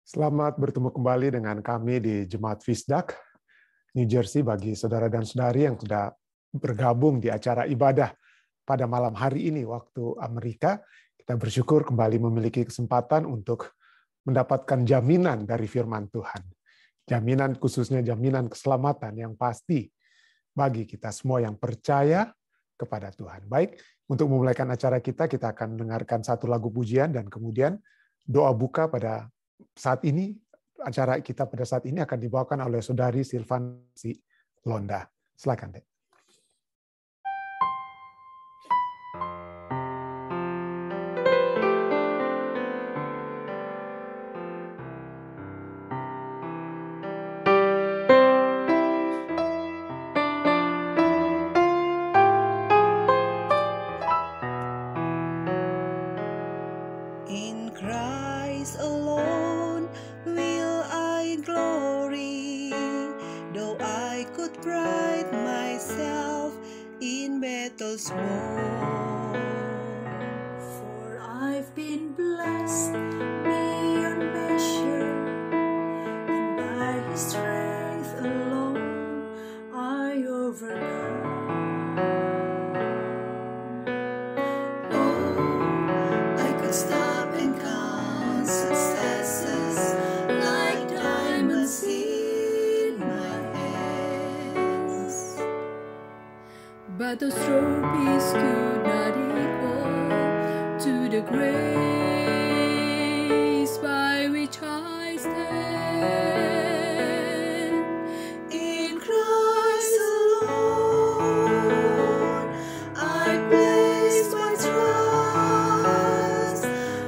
Selamat bertemu kembali dengan kami di Jemaat Fisdak, New Jersey, bagi saudara dan saudari yang sudah bergabung di acara ibadah pada malam hari ini waktu Amerika. Kita bersyukur kembali memiliki kesempatan untuk mendapatkan jaminan dari firman Tuhan. Jaminan khususnya jaminan keselamatan yang pasti bagi kita semua yang percaya kepada Tuhan. Baik, untuk memulaikan acara kita akan mendengarkan satu lagu pujian dan kemudian doa buka pada saat ini. Acara kita pada saat ini akan dibawakan oleh Saudari Silvansi Londa. Silakan, Dek. In Christ alone will I glory, though I could pride myself in battles won. For I've been blessed beyond measure, and by His strength alone I overcome. Oh, I could stop and count successes like diamonds in my hands, But those trophies could not equal to the grace by which I stand. in Christ alone I place my trust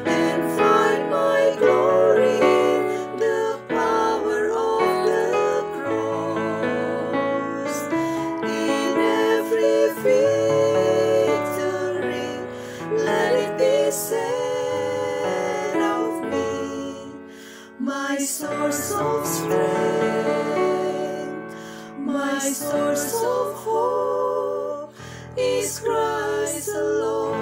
and find my glory in the power of the cross. In every victory, let it be said of me, my source of strength, my source of hope is Christ alone.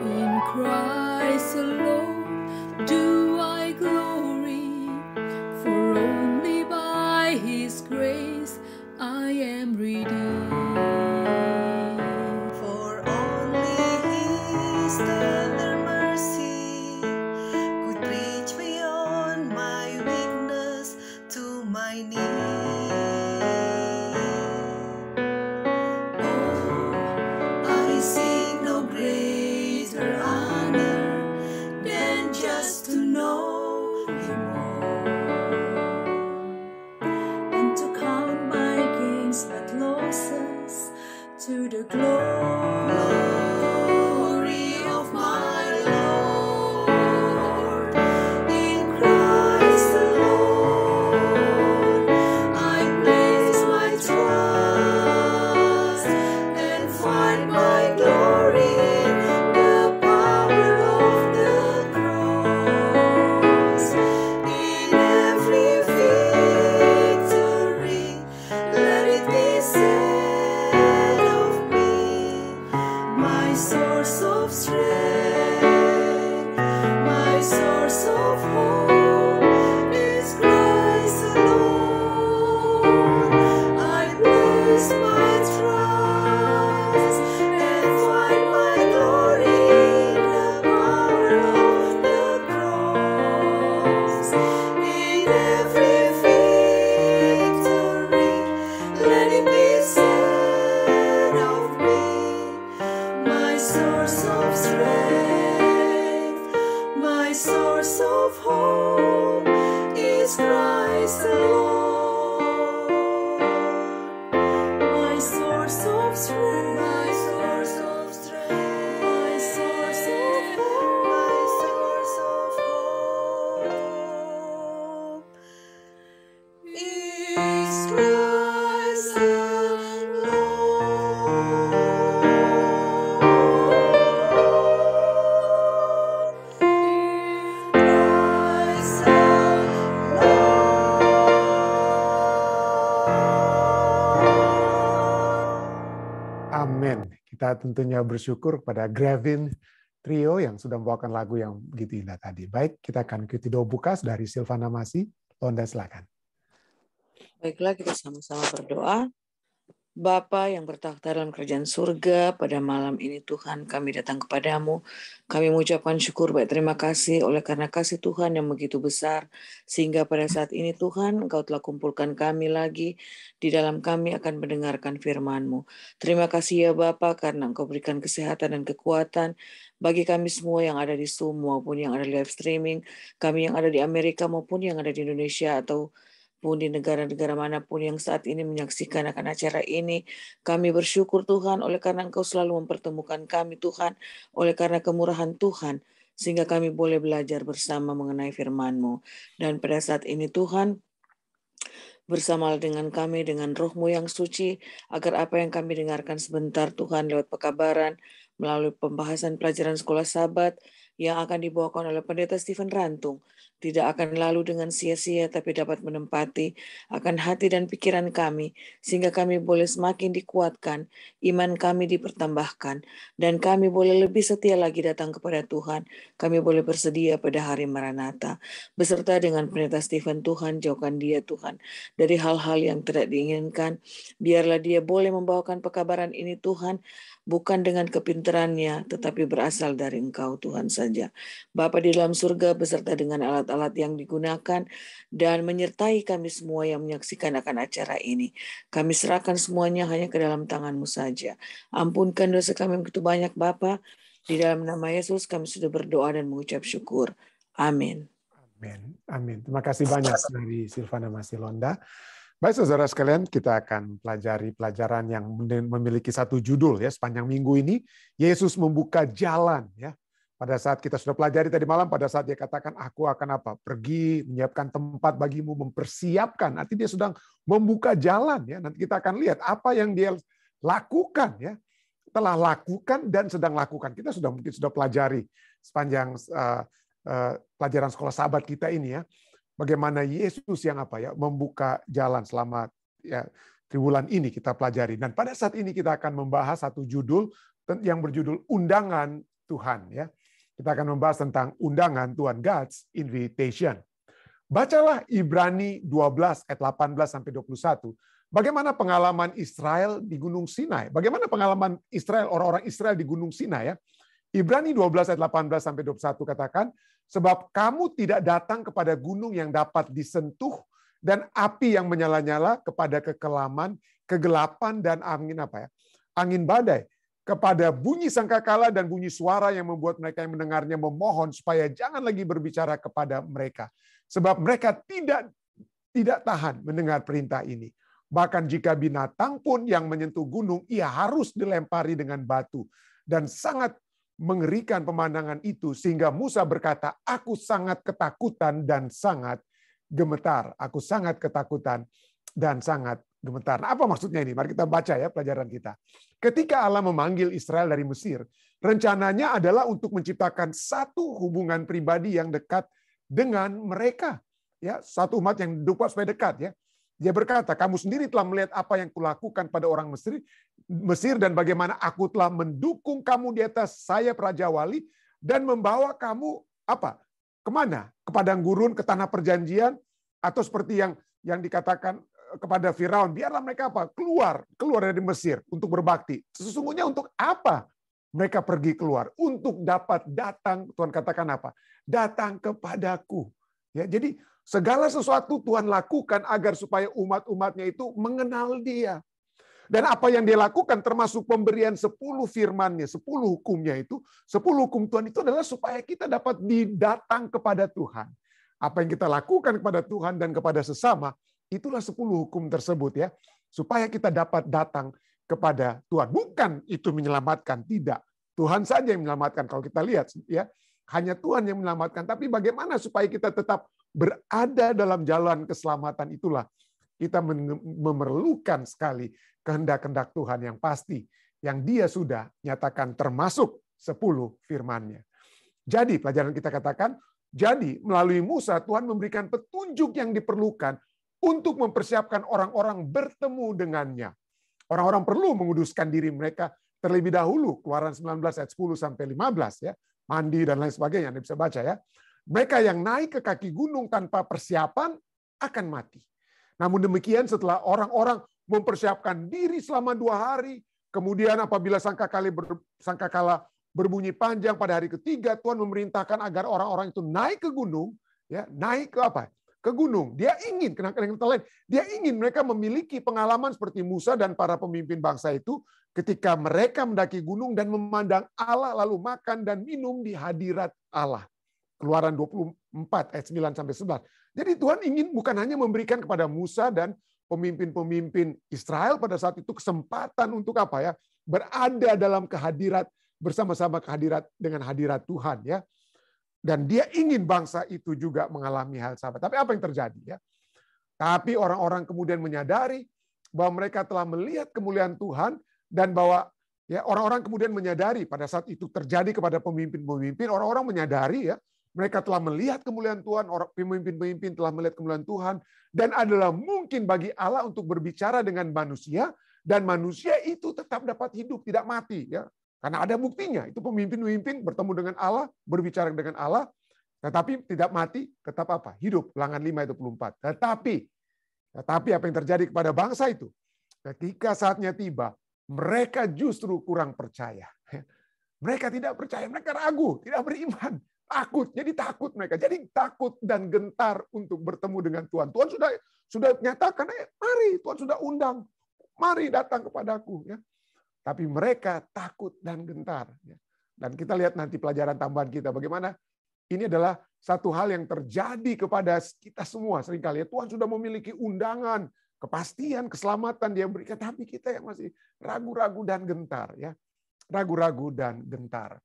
In Christ alone do I glory, for only by His grace I am redeemed. For only His tender mercy could reach beyond my weakness to my need. Oh, I seek no greater honor than just to know Him more, And to count my gains but losses to the glory of my Lord. In Christ alone I place my trust and find my glory in the power of the cross. In every victory, let it be said of me, my source of strength, my source of hope is Christ alone. I place my trust and find my glory in the power of the cross. In every victory, let it be said of me, my source of strength, my source of hope is Christ alone. my source of strength, My source of strength, my source of hope. my source of hope is Christ alone. Christ alone. Kita tentunya bersyukur kepada Gravin Trio yang sudah membawakan lagu yang begitu indah tadi. Baik, kita akan ikuti doa buka dari Silvana Masih. Londa, silakan. Baiklah, kita sama-sama berdoa. Bapa yang bertakhta dalam kerajaan surga, pada malam ini Tuhan kami datang kepadamu. Kami mengucapkan syukur baik terima kasih oleh karena kasih Tuhan yang begitu besar. Sehingga pada saat ini Tuhan Engkau telah kumpulkan kami lagi. Di dalam kami akan mendengarkan firman-Mu. Terima kasih ya Bapa karena Engkau berikan kesehatan dan kekuatan bagi kami semua yang ada di Zoom maupun yang ada di live streaming. Kami yang ada di Amerika maupun yang ada di Indonesia atau pun di negara-negara manapun yang saat ini menyaksikan akan acara ini. Kami bersyukur Tuhan oleh karena Engkau selalu mempertemukan kami Tuhan, oleh karena kemurahan Tuhan, sehingga kami boleh belajar bersama mengenai firman-Mu. Dan pada saat ini Tuhan, bersama dengan kami, dengan roh-Mu yang suci, agar apa yang kami dengarkan sebentar Tuhan lewat pekabaran, melalui pembahasan pelajaran sekolah Sabat, yang akan dibawakan oleh Pendeta Stephen Rantung, tidak akan lalu dengan sia-sia, tapi dapat menempati akan hati dan pikiran kami, sehingga kami boleh semakin dikuatkan, iman kami dipertambahkan, dan kami boleh lebih setia lagi datang kepada Tuhan. Kami boleh bersedia pada hari Maranatha. Beserta dengan Pendeta Stephen, Tuhan, jauhkan dia Tuhan dari hal-hal yang tidak diinginkan. Biarlah dia boleh membawakan pekabaran ini Tuhan, bukan dengan kepintarannya, tetapi berasal dari Engkau Tuhan saja. Bapa di dalam surga beserta dengan alat-alat yang digunakan dan menyertai kami semua yang menyaksikan akan acara ini. Kami serahkan semuanya hanya ke dalam tangan-Mu saja. Ampunkan dosa kami begitu banyak Bapa. Di dalam nama Yesus kami sudah berdoa dan mengucap syukur. Amin. Amin. Amin. Terima kasih banyak dari Silvana Masih Londa. Baik saudara sekalian, kita akan pelajari pelajaran yang memiliki satu judul ya sepanjang minggu ini. Yesus membuka jalan ya. Pada saat kita sudah pelajari tadi malam, pada saat dia katakan, aku akan apa? Pergi menyiapkan tempat bagimu, mempersiapkan. Artinya dia sedang membuka jalan ya. Nanti kita akan lihat apa yang dia lakukan ya. Telah lakukan dan sedang lakukan. Kita mungkin sudah pelajari sepanjang pelajaran sekolah Sabat kita ini ya. Bagaimana Yesus yang apa ya membuka jalan selama ya triwulan ini kita pelajari. Dan pada saat ini kita akan membahas satu judul yang berjudul Undangan Tuhan ya. Kita akan membahas tentang undangan Tuhan, God's Invitation. Bacalah Ibrani 12 ayat 18 sampai 21. Bagaimana pengalaman Israel di Gunung Sinai? Bagaimana pengalaman Israel, orang-orang Israel di Gunung Sinai ya? Ibrani 12 ayat 18 sampai 21 katakan, sebab kamu tidak datang kepada gunung yang dapat disentuh dan api yang menyala-nyala, kepada kekelaman, kegelapan dan angin apa ya? Angin badai, kepada bunyi sangkakala dan bunyi suara yang membuat mereka yang mendengarnya memohon supaya jangan lagi berbicara kepada mereka, sebab mereka tidak tahan mendengar perintah ini. Bahkan jika binatang pun yang menyentuh gunung, ia harus dilempari dengan batu. Dan sangat mengerikan pemandangan itu, sehingga Musa berkata, aku sangat ketakutan dan sangat gemetar. Aku sangat ketakutan dan sangat gemetar. Nah, apa maksudnya ini? Mari kita baca ya pelajaran kita. Ketika Allah memanggil Israel dari Mesir, rencananya adalah untuk menciptakan satu hubungan pribadi yang dekat dengan mereka. Ya, satu umat yang supaya dekat ya. Dia berkata, kamu sendiri telah melihat apa yang kulakukan pada orang Mesir dan bagaimana aku telah mendukung kamu di atas sayap Raja Wali dan membawa kamu apa? Kemana? Ke padang gurun, ke tanah perjanjian, atau seperti yang dikatakan kepada Firaun, biarlah mereka apa? Keluar dari Mesir untuk berbakti. Sesungguhnya untuk apa mereka pergi keluar? Untuk dapat datang, Tuhan katakan apa? Datang kepadaku. Ya, jadi segala sesuatu Tuhan lakukan agar supaya umat-umatnya itu mengenal Dia. Dan apa yang Dia lakukan termasuk pemberian 10 firman-Nya, 10 hukumnya itu, 10 hukum Tuhan itu adalah supaya kita dapat didatang kepada Tuhan. Apa yang kita lakukan kepada Tuhan dan kepada sesama, itulah 10 hukum tersebut ya. Supaya kita dapat datang kepada Tuhan. Bukan itu menyelamatkan, tidak. Tuhan saja yang menyelamatkan. Kalau kita lihat ya, hanya Tuhan yang menyelamatkan. Tapi bagaimana supaya kita tetap berada dalam jalan keselamatan, itulah kita memerlukan sekali kehendak-kehendak Tuhan yang pasti, yang Dia sudah nyatakan termasuk 10 firman-Nya. Jadi pelajaran kita katakan, jadi melalui Musa Tuhan memberikan petunjuk yang diperlukan untuk mempersiapkan orang-orang bertemu dengannya. Orang-orang perlu menguduskan diri mereka terlebih dahulu, Keluaran 19 ayat 10 sampai 15 ya, mandi dan lain sebagainya, Anda bisa baca ya. Mereka yang naik ke kaki gunung tanpa persiapan akan mati. Namun demikian setelah orang-orang mempersiapkan diri selama 2 hari, kemudian apabila sangkakala berbunyi panjang pada hari ketiga, Tuhan memerintahkan agar orang-orang itu naik ke gunung, ya, naik ke apa? Ke gunung. Dia ingin, dia ingin mereka memiliki pengalaman seperti Musa dan para pemimpin bangsa itu ketika mereka mendaki gunung dan memandang Allah lalu makan dan minum di hadirat Allah. Keluaran 24 ayat 9 sampai 11. Jadi Tuhan ingin bukan hanya memberikan kepada Musa dan pemimpin-pemimpin Israel pada saat itu kesempatan untuk apa ya? Berada dalam kehadirat bersama-sama dengan hadirat Tuhan ya. Dan dia ingin bangsa itu juga mengalami hal sama. Tapi apa yang terjadi ya? Tapi orang-orang kemudian menyadari bahwa mereka telah melihat kemuliaan Tuhan dan bahwa ya orang-orang kemudian menyadari pada saat itu terjadi kepada pemimpin-pemimpin, orang-orang menyadari ya, mereka telah melihat kemuliaan Tuhan, pemimpin-pemimpin telah melihat kemuliaan Tuhan, dan adalah mungkin bagi Allah untuk berbicara dengan manusia, dan manusia itu tetap dapat hidup, tidak mati. Ya. Karena ada buktinya, itu pemimpin-pemimpin bertemu dengan Allah, berbicara dengan Allah, tetapi tidak mati, tetap apa? Hidup. Ulangan 5 ayat 24. Tetapi apa yang terjadi kepada bangsa itu? Ketika saatnya tiba, mereka justru kurang percaya. Mereka tidak percaya, mereka ragu, tidak beriman. Takut, jadi takut mereka. Jadi takut dan gentar untuk bertemu dengan Tuhan. Tuhan sudah nyatakan, mari, Tuhan sudah undang, mari datang kepadaku. Ya. Tapi mereka takut dan gentar. Ya. Dan kita lihat nanti pelajaran tambahan kita, bagaimana ini adalah satu hal yang terjadi kepada kita semua seringkali. Ya. Tuhan sudah memiliki undangan, kepastian, keselamatan Dia berikan, tapi kita yang masih ragu-ragu dan gentar. Ya. Ragu-ragu dan gentar.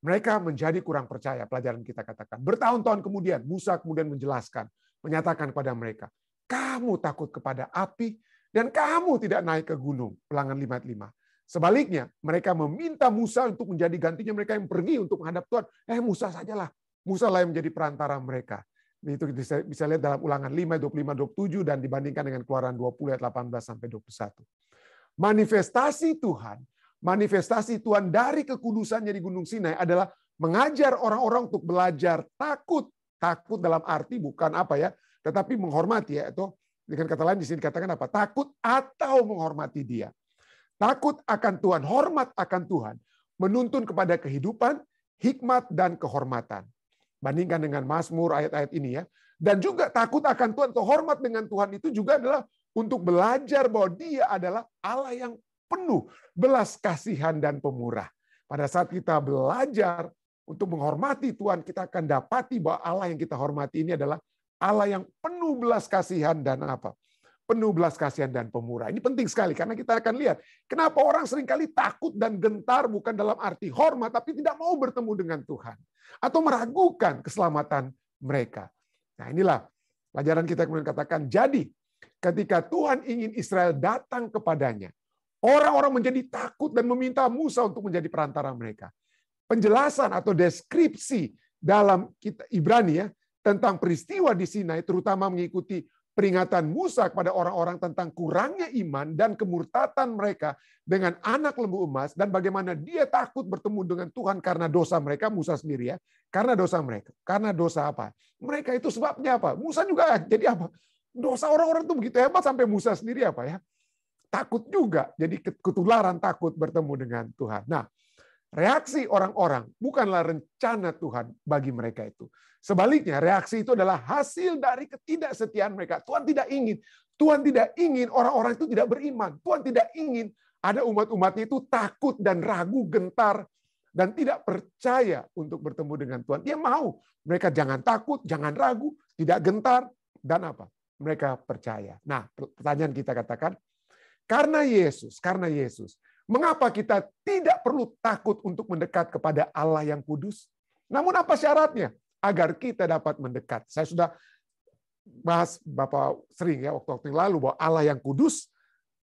Mereka menjadi kurang percaya, pelajaran kita katakan. Bertahun-tahun kemudian, Musa kemudian menjelaskan, menyatakan kepada mereka, kamu takut kepada api, dan kamu tidak naik ke gunung. Ulangan 5:5. Sebaliknya, mereka meminta Musa untuk menjadi gantinya mereka yang pergi untuk menghadap Tuhan. Musa sajalah. Musa lah yang menjadi perantara mereka. Itu bisa lihat dalam Ulangan 5, 25, 27, dan dibandingkan dengan Keluaran 20, ayat 18-21. Manifestasi Tuhan dari kekudusannya di Gunung Sinai adalah mengajar orang-orang untuk belajar takut. Takut dalam arti bukan apa ya, tetapi menghormati ya. Itu dengan kata lain di sini dikatakan apa? Takut atau menghormati Dia. Takut akan Tuhan, hormat akan Tuhan, menuntun kepada kehidupan, hikmat dan kehormatan. Bandingkan dengan Mazmur ayat-ayat ini ya. Dan juga takut akan Tuhan atau hormat dengan Tuhan itu juga adalah untuk belajar bahwa Dia adalah Allah yang penuh belas kasihan dan pemurah. Pada saat kita belajar untuk menghormati Tuhan, kita akan dapati bahwa Allah yang kita hormati ini adalah Allah yang penuh belas kasihan dan apa? Penuh belas kasihan dan pemurah. Ini penting sekali karena kita akan lihat kenapa orang seringkali takut dan gentar bukan dalam arti hormat, tapi tidak mau bertemu dengan Tuhan atau meragukan keselamatan mereka. Nah inilah pelajaran kita kemudian katakan. Jadi ketika Tuhan ingin Israel datang kepadanya, orang-orang menjadi takut dan meminta Musa untuk menjadi perantara mereka. Penjelasan atau deskripsi dalam kitab Ibrani ya, tentang peristiwa di Sinai, terutama mengikuti peringatan Musa kepada orang-orang tentang kurangnya iman dan kemurtatan mereka dengan anak lembu emas, dan bagaimana dia takut bertemu dengan Tuhan karena dosa mereka, Musa sendiri ya, karena dosa mereka. Karena dosa apa? Mereka itu sebabnya apa? Musa juga jadi apa? Dosa orang-orang itu begitu hebat sampai Musa sendiri apa ya? Takut juga, jadi ketularan takut bertemu dengan Tuhan. Nah, reaksi orang-orang bukanlah rencana Tuhan bagi mereka itu. Sebaliknya, reaksi itu adalah hasil dari ketidaksetiaan mereka. Tuhan tidak ingin orang-orang itu tidak beriman. Tuhan tidak ingin ada umat-umatnya itu takut dan ragu, gentar, dan tidak percaya untuk bertemu dengan Tuhan. Dia mau mereka jangan takut, jangan ragu, tidak gentar, dan apa? Mereka percaya. Nah, pertanyaan kita katakan, karena Yesus, mengapa kita tidak perlu takut untuk mendekat kepada Allah yang kudus? Namun apa syaratnya? Agar kita dapat mendekat. Saya sudah bahas Bapak sering ya waktu-waktu yang lalu bahwa Allah yang kudus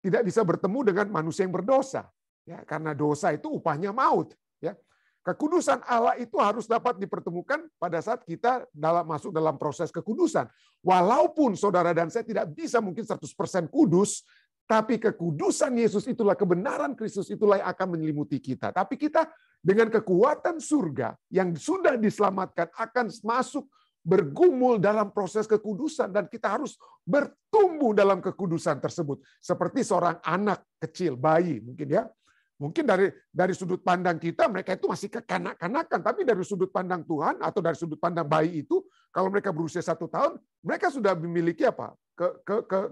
tidak bisa bertemu dengan manusia yang berdosa. Ya, karena dosa itu upahnya maut. Ya. Kekudusan Allah itu harus dapat dipertemukan pada saat kita masuk dalam proses kekudusan. Walaupun saudara dan saya tidak bisa mungkin 100% kudus, Tapi kekudusan Yesus itulah, kebenaran Kristus itulah yang akan menyelimuti kita. Tapi kita dengan kekuatan surga yang sudah diselamatkan akan masuk bergumul dalam proses kekudusan. Dan kita harus bertumbuh dalam kekudusan tersebut. Seperti seorang anak kecil, bayi mungkin ya. Mungkin dari sudut pandang kita mereka itu masih kekanak-kanakan, tapi dari sudut pandang Tuhan atau dari sudut pandang bayi itu, kalau mereka berusia 1 tahun, mereka sudah memiliki apa?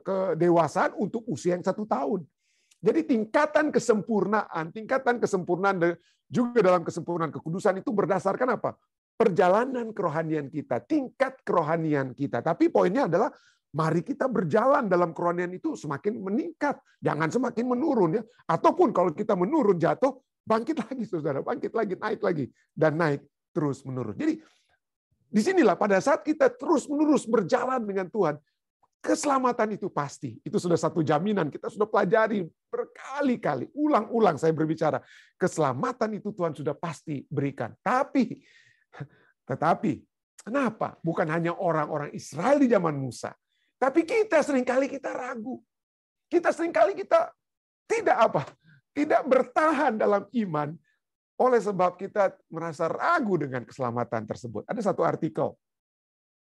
Kedewasaan untuk usia yang 1 tahun. Jadi tingkatan kesempurnaan juga dalam kesempurnaan kekudusan itu berdasarkan apa? Perjalanan kerohanian kita, tingkat kerohanian kita. Tapi poinnya adalah mari kita berjalan dalam kerohanian itu semakin meningkat, jangan semakin menurun ya. Ataupun kalau kita menurun jatuh, bangkit lagi saudara, bangkit lagi, naik lagi dan naik terus menurun. Jadi disinilah pada saat kita terus menerus berjalan dengan Tuhan, keselamatan itu pasti. Itu sudah satu jaminan, kita sudah pelajari berkali-kali, ulang-ulang saya berbicara. Keselamatan itu Tuhan sudah pasti berikan. Tetapi kenapa? Bukan hanya orang-orang Israel di zaman Musa. Tapi kita seringkali kita ragu. Kita seringkali kita tidak bertahan dalam iman oleh sebab kita merasa ragu dengan keselamatan tersebut. Ada satu artikel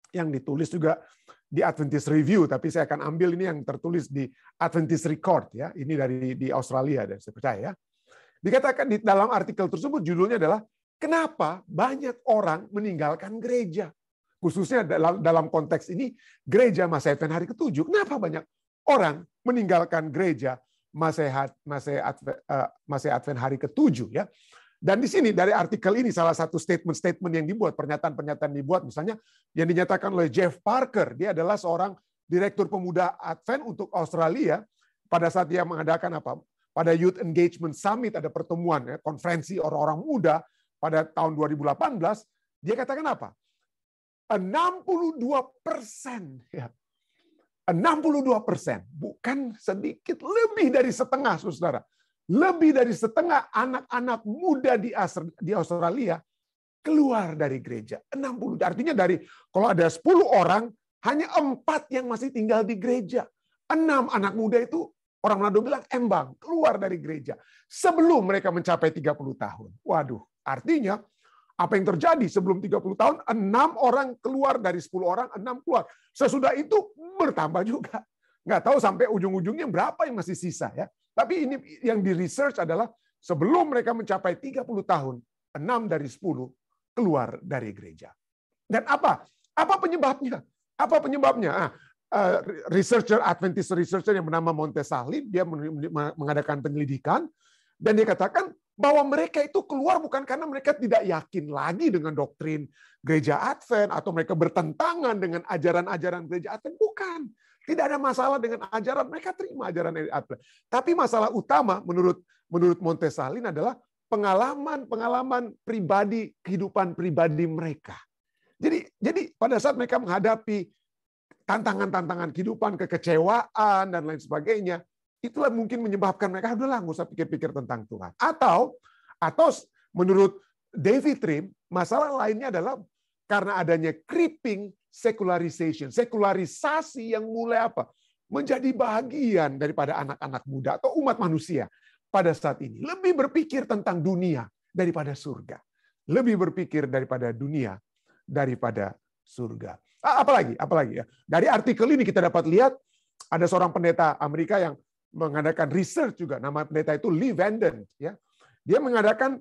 yang ditulis juga di Adventist Review, tapi saya akan ambil ini yang tertulis di Adventist Record ya. Ini di Australia dan saya percaya ya. Dikatakan di dalam artikel tersebut judulnya adalah kenapa banyak orang meninggalkan gereja. Khususnya dalam konteks ini, gereja masa Advent hari ke-7. Kenapa banyak orang meninggalkan gereja masa Advent hari ke-7 ya? Dan di sini dari artikel ini salah satu statement yang dibuat, pernyataan dibuat, misalnya yang dinyatakan oleh Jeff Parker. Dia adalah seorang direktur pemuda Advent untuk Australia. Pada saat dia mengadakan apa? Pada Youth Engagement Summit ada pertemuan ya, konferensi orang-orang muda pada tahun 2018. Dia katakan apa? 62%, ya. 62%, bukan sedikit, lebih dari setengah, saudara. Lebih dari setengah anak-anak muda di Australia keluar dari gereja. 60, artinya kalau ada 10 orang, hanya 4 yang masih tinggal di gereja. 6 anak muda itu, orang Manado bilang embang, keluar dari gereja. Sebelum mereka mencapai 30 tahun. Waduh, artinya, apa yang terjadi sebelum 30 tahun, 6 orang keluar dari 10 orang, 6 keluar. Sesudah itu bertambah juga. Nggak tahu sampai ujung-ujungnya berapa yang masih sisa ya. Tapi ini yang di research adalah sebelum mereka mencapai 30 tahun, 6 dari 10 keluar dari gereja. Dan apa penyebabnya? Apa penyebabnya? Adventist researcher yang bernama Montesalin, dia mengadakan penyelidikan, dan dia katakan bahwa mereka itu keluar bukan karena mereka tidak yakin lagi dengan doktrin gereja Advent atau mereka bertentangan dengan ajaran-ajaran gereja Advent. Bukan. Tidak ada masalah dengan ajaran. Mereka terima ajaran dari Advent. Tapi masalah utama menurut Montesalin adalah pengalaman pribadi, kehidupan pribadi mereka. Jadi pada saat mereka menghadapi tantangan-tantangan kehidupan, kekecewaan, dan lain sebagainya, itulah mungkin menyebabkan mereka, udahlah nggak usah pikir-pikir tentang Tuhan. Atau menurut David Trim, masalah lainnya adalah karena adanya creeping secularization, sekularisasi yang mulai menjadi bagian daripada anak-anak muda atau umat manusia pada saat ini. Lebih berpikir tentang dunia daripada surga. Lebih berpikir daripada dunia daripada surga. Apalagi ya. Dari artikel ini kita dapat lihat ada seorang pendeta Amerika yang mengadakan research juga, nama pendeta itu Lee Vanden ya. Dia mengadakan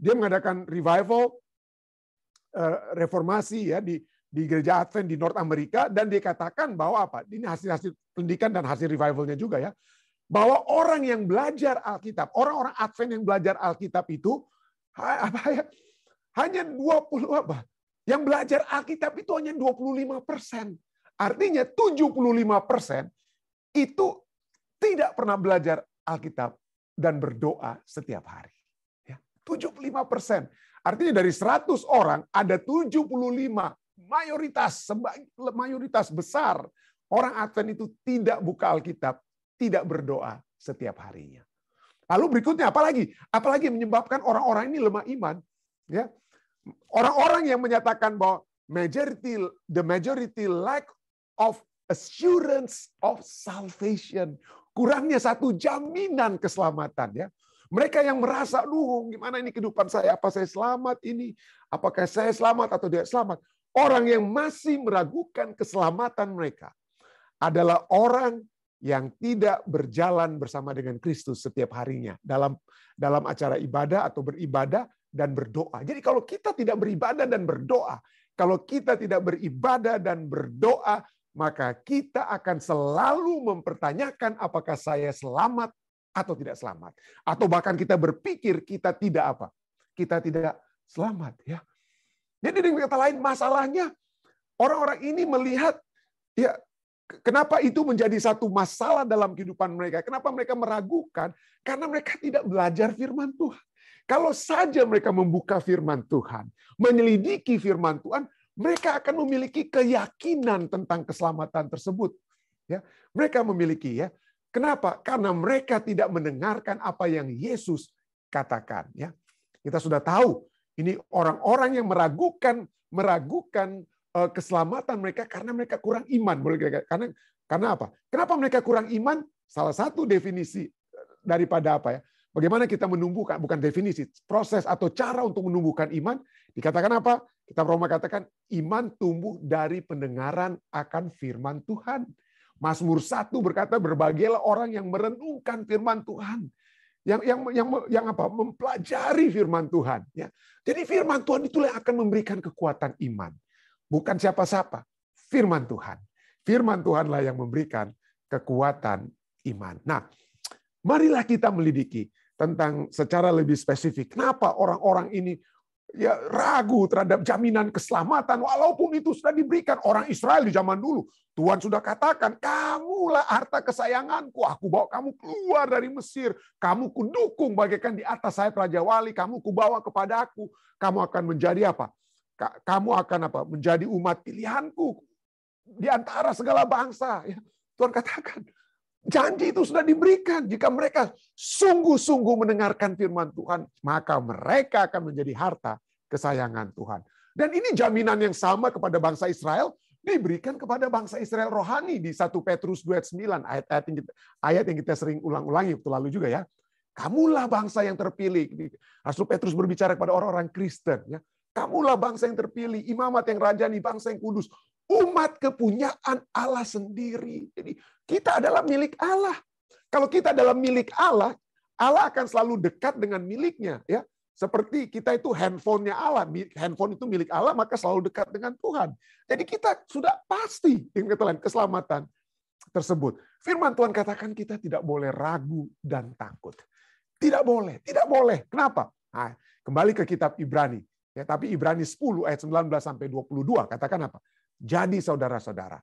Dia mengadakan revival reformasi ya di gereja Advent di North Amerika, dan dia katakan bahwa ini hasil pendidikan dan hasil revivalnya juga ya, bahwa orang yang belajar Alkitab, orang-orang Advent yang belajar Alkitab itu hanya 20 yang belajar Alkitab itu hanya 25%. Artinya 75% itu tidak pernah belajar Alkitab dan berdoa setiap hari. 75%. Artinya dari 100 orang ada 75, mayoritas besar orang Advent itu tidak buka Alkitab, tidak berdoa setiap harinya. Lalu berikutnya apalagi yang menyebabkan orang-orang ini lemah iman? Ya, orang-orang yang menyatakan bahwa the majority lack of assurance of salvation. kurangnya satu jaminan keselamatan ya. Mereka yang merasa, duh gimana ini kehidupan saya, apa saya selamat ini, apakah saya selamat atau tidak selamat. Orang yang masih meragukan keselamatan mereka adalah orang yang tidak berjalan bersama dengan Kristus setiap harinya dalam acara ibadah atau beribadah dan berdoa. Jadi kalau kita tidak beribadah dan berdoa, maka kita akan selalu mempertanyakan apakah saya selamat atau tidak selamat. Atau bahkan kita berpikir kita tidak apa? Kita tidak selamat ya. Jadi dengan kata lain masalahnya orang-orang ini melihat ya kenapa itu menjadi satu masalah dalam kehidupan mereka? Kenapa mereka meragukan? Karena mereka tidak belajar firman Tuhan. Kalau saja mereka membuka firman Tuhan, menyelidiki firman Tuhan, mereka akan memiliki keyakinan tentang keselamatan tersebut. Ya, mereka memiliki ya. Kenapa? Karena mereka tidak mendengarkan apa yang Yesus katakan. Ya, kita sudah tahu ini orang-orang yang meragukan keselamatan mereka karena mereka kurang iman. Karena apa? Kenapa mereka kurang iman? Salah satu definisi daripada apa ya? Bagaimana kita menumbuhkan, bukan definisi, proses atau cara untuk menumbuhkan iman, dikatakan apa? Kitab Roma katakan, iman tumbuh dari pendengaran akan firman Tuhan. Mazmur 1 berkata, berbahagialah orang yang merenungkan firman Tuhan. Yang apa? Mempelajari firman Tuhan. Ya. Jadi firman Tuhan itulah yang akan memberikan kekuatan iman. Bukan siapa-siapa, firman Tuhan. Firman Tuhanlah yang memberikan kekuatan iman. Nah, marilah kita melidiki tentang secara lebih spesifik. Kenapa orang-orang ini ya ragu terhadap jaminan keselamatan walaupun itu sudah diberikan orang Israel di zaman dulu. Tuhan sudah katakan, kamulah harta kesayanganku, aku bawa kamu keluar dari Mesir, kamu kudukung bagaikan di atas sayap Raja Wali, kamu kubawa kepada aku, kamu akan menjadi apa? Kamu akan apa? Menjadi umat pilihanku di antara segala bangsa. Ya, Tuhan katakan, janji itu sudah diberikan. Jika mereka sungguh-sungguh mendengarkan firman Tuhan, maka mereka akan menjadi harta kesayangan Tuhan. Dan ini jaminan yang sama kepada bangsa Israel, diberikan kepada bangsa Israel rohani di 1 Petrus 2:9, ayat yang kita sering ulang-ulangi waktu lalu juga ya. Kamulah bangsa yang terpilih. Rasul Petrus berbicara kepada orang-orang Kristen. Ya. Kamulah bangsa yang terpilih, imamat yang rajani, bangsa yang kudus. Umat kepunyaan Allah sendiri. Jadi kita adalah milik Allah. Kalau kita adalah milik Allah, Allah akan selalu dekat dengan miliknya. Ya, seperti kita itu handphonenya Allah. Handphone itu milik Allah, maka selalu dekat dengan Tuhan. Jadi kita sudah pasti dengan keselamatan tersebut. Firman Tuhan katakan kita tidak boleh ragu dan takut. Tidak boleh, tidak boleh. Kenapa? Nah, kembali ke kitab Ibrani. Ya, tapi Ibrani 10 ayat 19-22 katakan apa? Jadi saudara-saudara,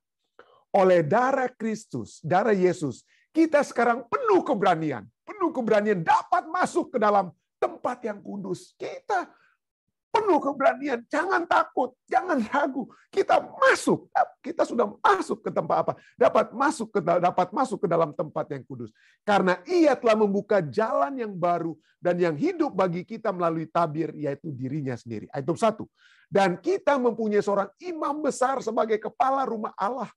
oleh darah Kristus, darah Yesus, kita sekarang penuh keberanian dapat masuk ke dalam tempat yang kudus. Kita penuh keberanian, jangan takut, jangan ragu. Kita sudah masuk ke tempat apa? Dapat masuk ke dalam tempat yang kudus. Karena Ia telah membuka jalan yang baru dan yang hidup bagi kita melalui tabir, yaitu dirinya sendiri. Ayat 1. Dan kita mempunyai seorang imam besar sebagai kepala rumah Allah.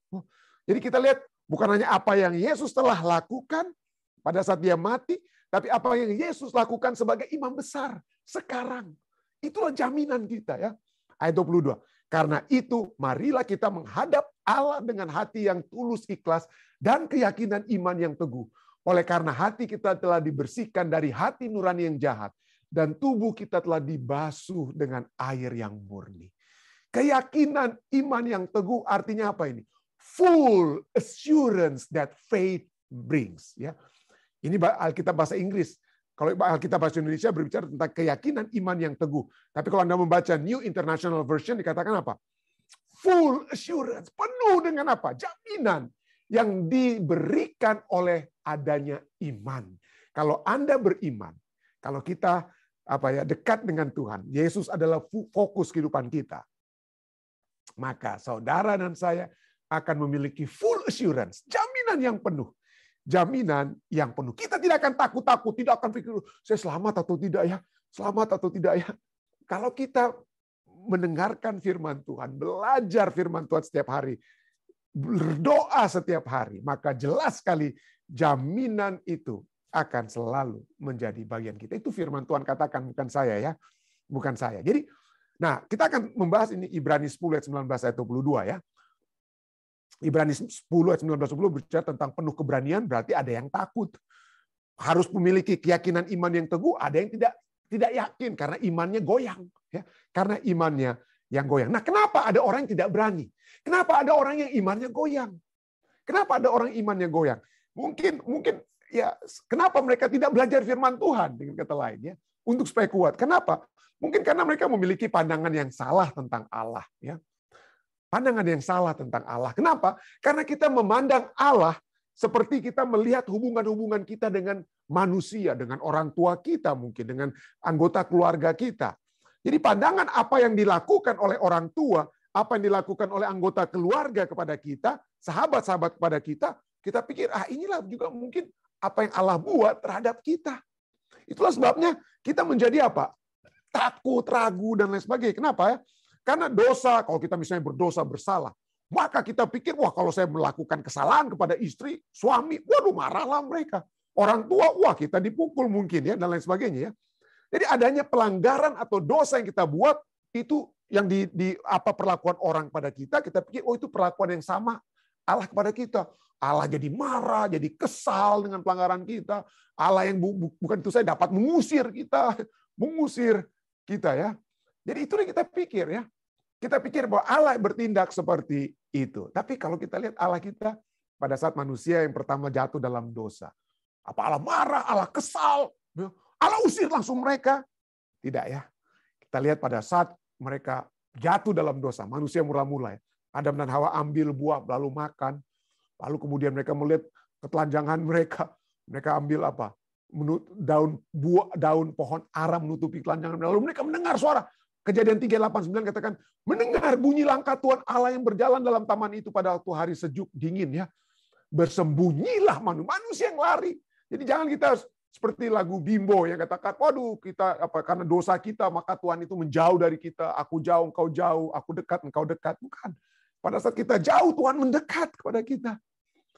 Jadi kita lihat bukan hanya apa yang Yesus telah lakukan pada saat Dia mati, tapi apa yang Yesus lakukan sebagai imam besar sekarang. Itulah jaminan kita ya. Ayat 22. Karena itu marilah kita menghadap Allah dengan hati yang tulus ikhlas dan keyakinan iman yang teguh. Oleh karena hati kita telah dibersihkan dari hati nurani yang jahat dan tubuh kita telah dibasuh dengan air yang murni. Keyakinan iman yang teguh artinya apa ini? Full assurance that faith brings ya. Ini Alkitab bahasa Inggris. Kalau Alkitab bahasa Indonesia berbicara tentang keyakinan iman yang teguh. Tapi kalau Anda membaca New International Version dikatakan apa? Full assurance, penuh dengan apa? Jaminan yang diberikan oleh adanya iman. Kalau Anda beriman, kalau kita dekat dengan Tuhan, Yesus adalah fokus kehidupan kita. Maka saudara dan saya akan memiliki full assurance, jaminan yang penuh. Jaminan yang penuh. Kita tidak akan takut-takut, tidak akan pikir, saya selamat atau tidak ya? Selamat atau tidak ya? Kalau kita mendengarkan firman Tuhan, belajar firman Tuhan setiap hari, berdoa setiap hari, maka jelas sekali jaminan itu akan selalu menjadi bagian kita. Itu firman Tuhan katakan, bukan saya ya. Bukan saya. Jadi, nah kita akan membahas ini Ibrani 10 ayat 19 ayat 22 ya. Ibrani 10 ayat 19-20 berbicara tentang penuh keberanian, berarti ada yang takut. Harus memiliki keyakinan iman yang teguh, ada yang tidak yakin karena imannya goyang. Ya. Karena imannya yang goyang. Nah, kenapa ada orang yang tidak berani? Kenapa ada orang yang imannya goyang? Kenapa ada orang imannya goyang? Mungkin ya kenapa mereka tidak belajar firman Tuhan dengan kata lain ya, untuk supaya kuat. Kenapa? Mungkin karena mereka memiliki pandangan yang salah tentang Allah ya. Pandangan yang salah tentang Allah. Kenapa? Karena kita memandang Allah seperti kita melihat hubungan-hubungan kita dengan manusia, dengan orang tua kita mungkin, dengan anggota keluarga kita. Jadi pandangan apa yang dilakukan oleh orang tua, apa yang dilakukan oleh anggota keluarga kepada kita, sahabat-sahabat kepada kita, kita pikir, inilah juga mungkin apa yang Allah buat terhadap kita. Itulah sebabnya kita menjadi apa? Takut, ragu, dan lain sebagainya. Kenapa ya? Karena dosa, kalau kita misalnya berdosa, bersalah, maka kita pikir, wah kalau saya melakukan kesalahan kepada istri, suami, waduh marahlah mereka. Orang tua, wah kita dipukul mungkin ya, dan lain sebagainya ya. Jadi adanya pelanggaran atau dosa yang kita buat, itu yang di apa perlakuan orang pada kita pikir, oh itu perlakuan yang sama Allah kepada kita. Allah jadi marah, jadi kesal dengan pelanggaran kita. Allah yang bukan itu saya dapat mengusir kita ya. Jadi itu yang kita pikir ya. Kita pikir bahwa Allah bertindak seperti itu. Tapi kalau kita lihat Allah kita pada saat manusia yang pertama jatuh dalam dosa. Apa Allah marah, Allah kesal, Allah usir langsung mereka? Tidak ya. Kita lihat pada saat mereka jatuh dalam dosa, manusia mula-mula ya. Adam dan Hawa ambil buah lalu makan. Lalu kemudian mereka melihat ketelanjangan mereka. Mereka ambil apa? Daun pohon ara menutupi telanjangan. Lalu mereka mendengar suara. Kejadian 3:8-9 katakan, mendengar bunyi langkah Tuhan Allah yang berjalan dalam taman itu pada waktu hari sejuk, dingin ya. Bersembunyilah manusia yang lari. Jadi jangan kita seperti lagu Bimbo yang katakan, waduh kita karena dosa kita maka Tuhan itu menjauh dari kita. Aku jauh, engkau jauh. Aku dekat, engkau dekat. Bukan. Pada saat kita jauh, Tuhan mendekat kepada kita.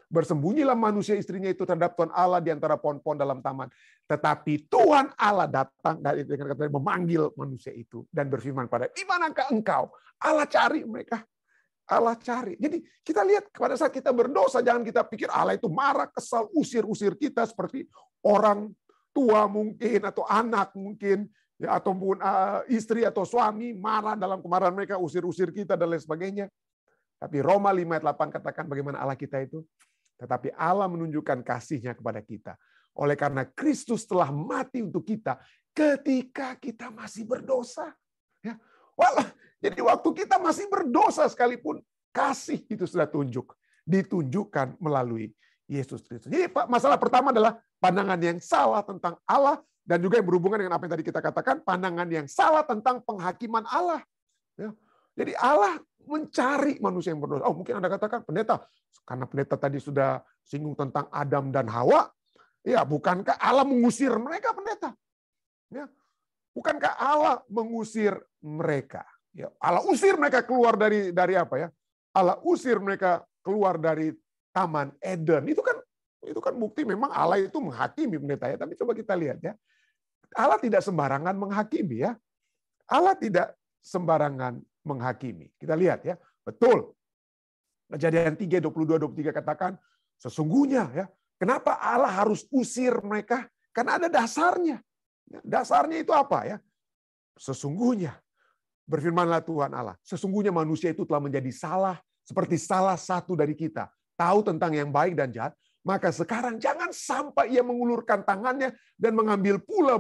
Bersembunyilah manusia istrinya itu terhadap Tuhan Allah di antara pohon-pohon dalam taman. Tetapi Tuhan Allah datang dengan kata memanggil manusia itu dan berfirman pada, di manakah engkau? Allah cari mereka. Allah cari. Jadi kita lihat pada saat kita berdosa, jangan kita pikir Allah itu marah, kesal, usir kita seperti orang tua mungkin atau anak mungkin ya, ataupun istri atau suami marah dalam kemarahan mereka, usir kita dan lain sebagainya. Tapi Roma 5:8 katakan bagaimana Allah kita itu. Tetapi Allah menunjukkan kasih-Nya kepada kita. Oleh karena Kristus telah mati untuk kita ketika kita masih berdosa. Ya. Jadi waktu kita masih berdosa sekalipun, kasih itu sudah ditunjukkan melalui Yesus Kristus. Jadi masalah pertama adalah pandangan yang salah tentang Allah, dan juga yang berhubungan dengan apa yang tadi kita katakan, pandangan yang salah tentang penghakiman Allah. Ya. Jadi Allah mencari manusia yang berdosa. Oh, mungkin Anda katakan, pendeta, karena pendeta tadi sudah singgung tentang Adam dan Hawa, ya bukankah Allah mengusir mereka, pendeta? Ya, bukankah Allah mengusir mereka? Ya, Allah usir mereka keluar dari apa ya? Allah usir mereka keluar dari Taman Eden. Itu kan bukti memang Allah itu menghakimi, pendeta ya. Tapi coba kita lihat ya. Allah tidak sembarangan menghakimi ya. Allah tidak sembarangan menghakimi. Kita lihat ya, betul. Kejadian 3:22-23 katakan, sesungguhnya ya, kenapa Allah harus usir mereka? Karena ada dasarnya. Dasarnya itu apa ya? Sesungguhnya, berfirmanlah Tuhan Allah, sesungguhnya manusia itu telah menjadi salah, seperti salah satu dari kita. Tahu tentang yang baik dan jahat, maka sekarang jangan sampai ia mengulurkan tangannya dan mengambil pula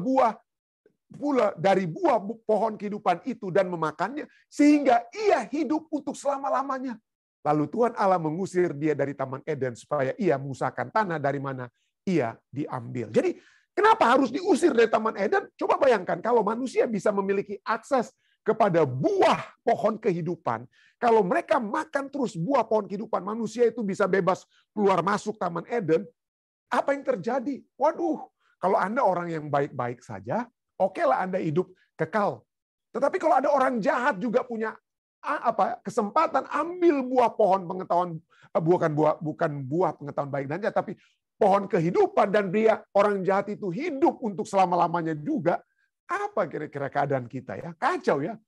dari buah pohon kehidupan itu dan memakannya, sehingga ia hidup untuk selama-lamanya. Lalu Tuhan Allah mengusir dia dari Taman Eden supaya ia mengusahakan tanah dari mana ia diambil. Jadi kenapa harus diusir dari Taman Eden? Coba bayangkan kalau manusia bisa memiliki akses kepada buah pohon kehidupan. Kalau mereka makan terus buah pohon kehidupan, manusia itu bisa bebas keluar masuk Taman Eden. Apa yang terjadi? Waduh, kalau Anda orang yang baik-baik saja, okelah Anda hidup kekal. Tetapi kalau ada orang jahat juga punya kesempatan ambil buah pohon pengetahuan, bukan buah pengetahuan baik dan jahat, tapi pohon kehidupan dan dia orang jahat itu hidup untuk selama-lamanya juga, apa kira-kira keadaan kita ya? Kacau ya.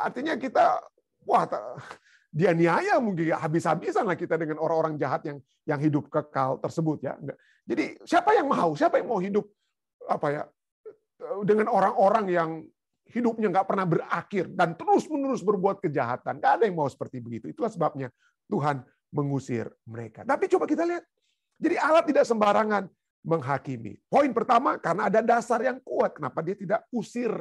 Artinya kita, dianiaya mungkin habis-habisan lah kita dengan orang-orang jahat yang hidup kekal tersebut ya. Jadi siapa yang mau? Siapa yang mau hidup dengan orang-orang yang hidupnya nggak pernah berakhir dan terus-menerus berbuat kejahatan? Nggak ada yang mau seperti begitu. Itulah sebabnya Tuhan mengusir mereka. Tapi coba kita lihat. Jadi Allah tidak sembarangan menghakimi. Poin pertama, karena ada dasar yang kuat. Kenapa dia tidak usir?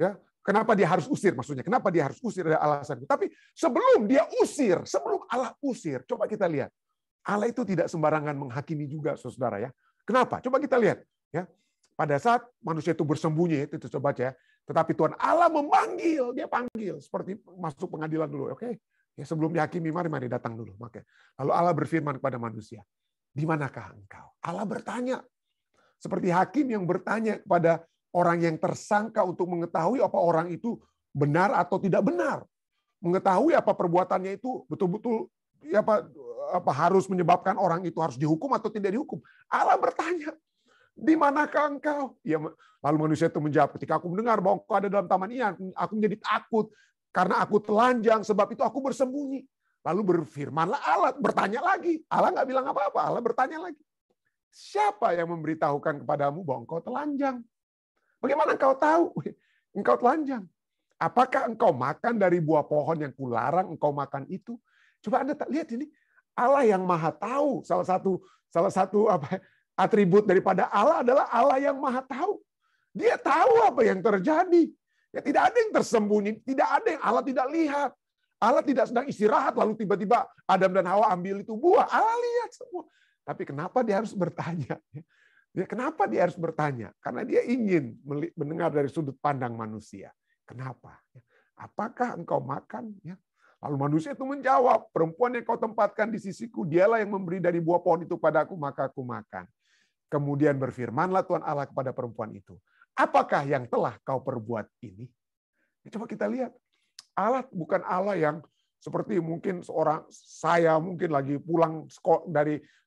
Ya, kenapa dia harus usir? Maksudnya, kenapa dia harus usir? Ada alasan. Tapi sebelum dia usir, sebelum Allah usir, coba kita lihat. Allah itu tidak sembarangan menghakimi juga, saudara ya. Kenapa? Coba kita lihat. Ya, pada saat manusia itu bersembunyi, itu coba baca ya. Tetapi Tuhan Allah memanggil, dia panggil seperti masuk pengadilan dulu, oke? Ya, sebelum dihakimi, mari datang dulu. Oke. Lalu Allah berfirman kepada manusia, di manakah engkau? Allah bertanya. Seperti hakim yang bertanya kepada orang yang tersangka untuk mengetahui apa orang itu benar atau tidak benar. Mengetahui apa perbuatannya itu betul-betul apa harus menyebabkan orang itu harus dihukum atau tidak dihukum. Allah bertanya, di manakah engkau? Ya, lalu manusia itu menjawab, ketika aku mendengar bahwa engkau ada dalam taman ini, aku menjadi takut karena aku telanjang, sebab itu aku bersembunyi. Lalu berfirmanlah Allah, bertanya lagi. Allah nggak bilang apa-apa, Allah bertanya lagi. Siapa yang memberitahukan kepadamu bahwa engkau telanjang? Bagaimana engkau tahu engkau telanjang? Apakah engkau makan dari buah pohon yang kularang engkau makan itu? Coba Anda lihat ini, Allah yang maha tahu. Salah satu atribut daripada Allah adalah Allah yang maha tahu. Dia tahu apa yang terjadi. Ya, tidak ada yang tersembunyi, tidak ada yang Allah tidak lihat. Allah tidak sedang istirahat, lalu tiba-tiba Adam dan Hawa ambil itu buah. Allah lihat semua. Tapi kenapa dia harus bertanya? Kenapa dia harus bertanya? Karena dia ingin mendengar dari sudut pandang manusia. Kenapa? Apakah engkau makan? Lalu manusia itu menjawab, perempuan yang kau tempatkan di sisiku, dialah yang memberi dari buah pohon itu padaku, maka aku makan. Kemudian berfirmanlah Tuhan Allah kepada perempuan itu, apakah yang telah kau perbuat ini? Coba kita lihat. Allah bukan Allah yang seperti mungkin saya mungkin lagi pulang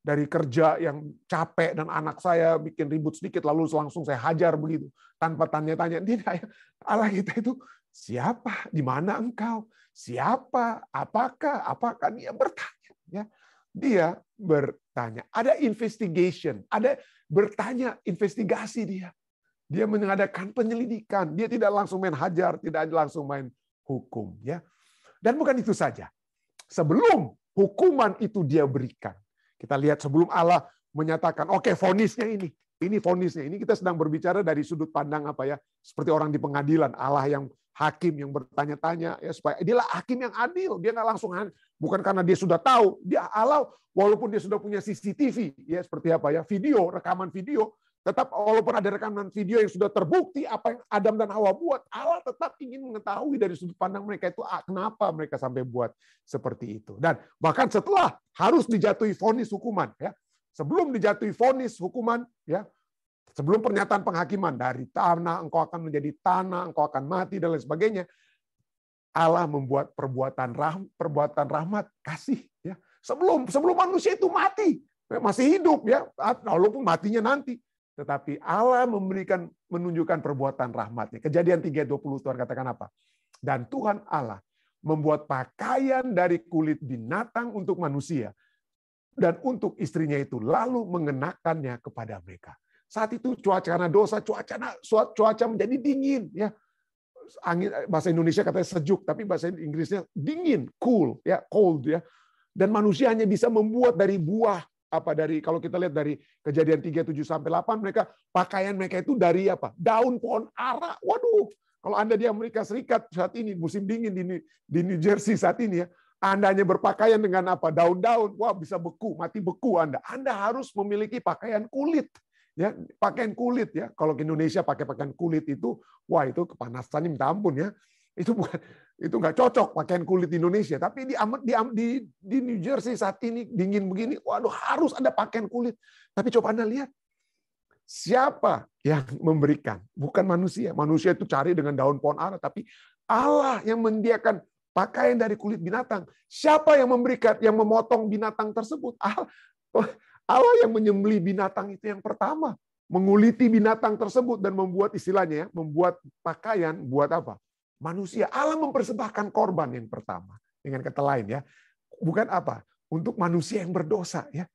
dari kerja yang capek dan anak saya bikin ribut sedikit lalu langsung saya hajar begitu tanpa tanya-tanya. Tidak, Allah kita itu siapa? Di mana engkau? Siapa? Apakah? Dia bertanya. Ya. Dia bertanya. Ada investigation, ada bertanya, investigasi dia. Dia mengadakan penyelidikan. Dia tidak langsung main hajar, tidak langsung main hukum, ya. Dan bukan itu saja. Sebelum hukuman itu dia berikan, kita lihat sebelum Allah menyatakan, oke, vonisnya ini vonisnya. Ini kita sedang berbicara dari sudut pandang seperti orang di pengadilan, Allah yang hakim yang bertanya-tanya, ya, supaya dialah hakim yang adil. Dia nggak langsung, bukan karena dia sudah tahu, dia Allah walaupun dia sudah punya CCTV, ya seperti video, rekaman video. Tetap walaupun ada rekaman video yang sudah terbukti apa yang Adam dan Hawa buat, Allah tetap ingin mengetahui dari sudut pandang mereka itu kenapa mereka sampai buat seperti itu. Dan bahkan setelah harus dijatuhi vonis hukuman, ya, sebelum dijatuhi vonis hukuman, ya, sebelum pernyataan penghakiman dari tanah engkau akan menjadi tanah, engkau akan mati dan lain sebagainya, Allah membuat perbuatan rahmat, kasih, ya, sebelum manusia itu mati, masih hidup, ya, walaupun matinya nanti. Tetapi Allah menunjukkan perbuatan rahmatnya. Kejadian 3:20 Tuhan katakan apa? Dan Tuhan Allah membuat pakaian dari kulit binatang untuk manusia dan untuk istrinya itu, lalu mengenakannya kepada mereka. Saat itu karena dosa cuaca menjadi dingin, ya. Angin, bahasa Indonesia katanya sejuk, tapi bahasa Inggrisnya dingin, cool, ya, cold, ya. Dan manusia hanya bisa membuat dari buah. Kalau kita lihat dari Kejadian 3:7-8, pakaian mereka itu dari daun pohon ara. Waduh, kalau Anda di Amerika Serikat saat ini musim dingin di New Jersey saat ini, ya, Anda hanya berpakaian dengan daun-daun, wah bisa beku, mati beku Anda. Anda harus memiliki pakaian kulit, ya, pakaian kulit, ya. Kalau ke Indonesia pakai pakaian kulit itu, wah itu kepanasannya minta ampun, ya. Itu nggak cocok pakaian kulit di Indonesia, tapi di New Jersey saat ini dingin begini, waduh harus ada pakaian kulit. Tapi coba Anda lihat, siapa yang memberikan? Bukan manusia. Manusia itu cari dengan daun pohon ara, tapi Allah yang menyediakan pakaian dari kulit binatang. Siapa yang memberikan, yang memotong binatang tersebut? Allah yang menyembelih binatang itu yang pertama. Menguliti binatang tersebut dan membuat istilahnya ya, membuat pakaian buat apa? Manusia. Allah mempersembahkan korban yang pertama. Dengan kata lain ya, bukan apa? Untuk manusia yang berdosa ya.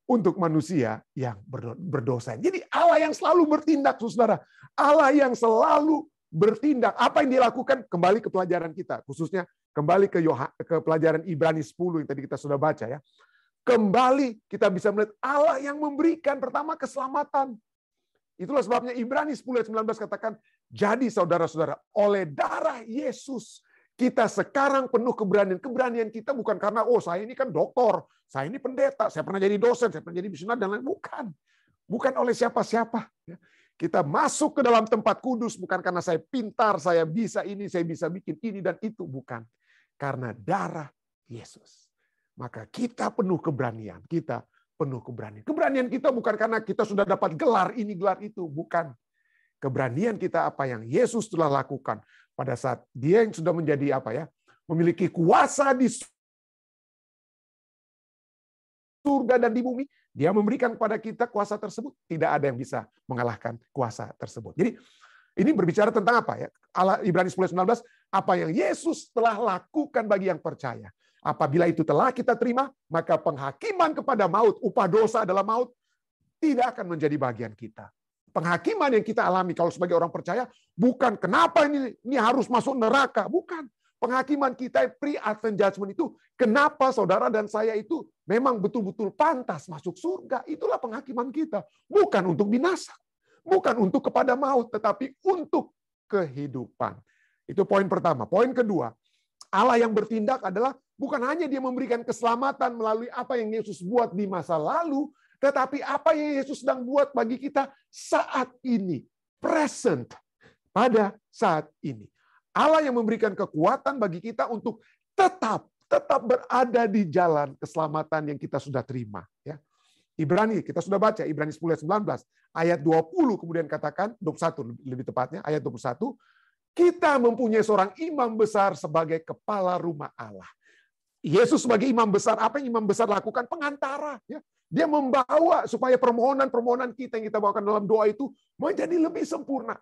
Untuk manusia yang berdosa. Jadi Allah yang selalu bertindak, saudara. Allah yang selalu bertindak. Apa yang dilakukan? Kembali ke pelajaran kita. Khususnya kembali ke pelajaran Ibrani 10 yang tadi kita sudah baca ya. Kembali kita bisa melihat Allah yang memberikan pertama keselamatan. Itulah sebabnya Ibrani 10 ayat 19 katakan, jadi saudara-saudara, oleh darah Yesus, kita sekarang penuh keberanian. Keberanian kita bukan karena, oh saya ini kan dokter, saya ini pendeta, saya pernah jadi dosen, saya pernah jadi misionaris, dan lain. Bukan. Bukan oleh siapa-siapa. Kita masuk ke dalam tempat kudus, bukan karena saya pintar, saya bisa ini, saya bisa bikin ini dan itu. Bukan. Karena darah Yesus. Maka kita penuh keberanian. Kita penuh keberanian. Keberanian kita bukan karena kita sudah dapat gelar ini, gelar itu. Bukan. Keberanian kita apa yang Yesus telah lakukan pada saat dia yang sudah menjadi apa ya, memiliki kuasa di surga dan di bumi. Dia memberikan kepada kita kuasa tersebut. Tidak ada yang bisa mengalahkan kuasa tersebut. Jadi ini berbicara tentang apa ya? Ibrani 10:19, apa yang Yesus telah lakukan bagi yang percaya. Apabila itu telah kita terima, maka penghakiman kepada maut, upah dosa adalah maut, tidak akan menjadi bagian kita. Penghakiman yang kita alami kalau sebagai orang percaya, bukan kenapa ini harus masuk neraka. Bukan. Penghakiman kita pre-advent judgment itu, kenapa saudara dan saya itu memang betul-betul pantas masuk surga. Itulah penghakiman kita. Bukan untuk binasa. Bukan untuk kepada maut, tetapi untuk kehidupan. Itu poin pertama. Poin kedua, Allah yang bertindak adalah bukan hanya dia memberikan keselamatan melalui apa yang Yesus buat di masa lalu, tetapi apa yang Yesus sedang buat bagi kita saat ini. Present. Pada saat ini. Allah yang memberikan kekuatan bagi kita untuk tetap berada di jalan keselamatan yang kita sudah terima. Ya. Ibrani, kita sudah baca, Ibrani 10 ayat 19. Ayat 20 kemudian katakan, 21 lebih tepatnya, ayat 21. Kita mempunyai seorang imam besar sebagai kepala rumah Allah. Yesus sebagai imam besar, apa yang imam besar lakukan? Pengantara. Ya. Dia membawa supaya permohonan-permohonan kita yang kita bawakan dalam doa itu menjadi lebih sempurna.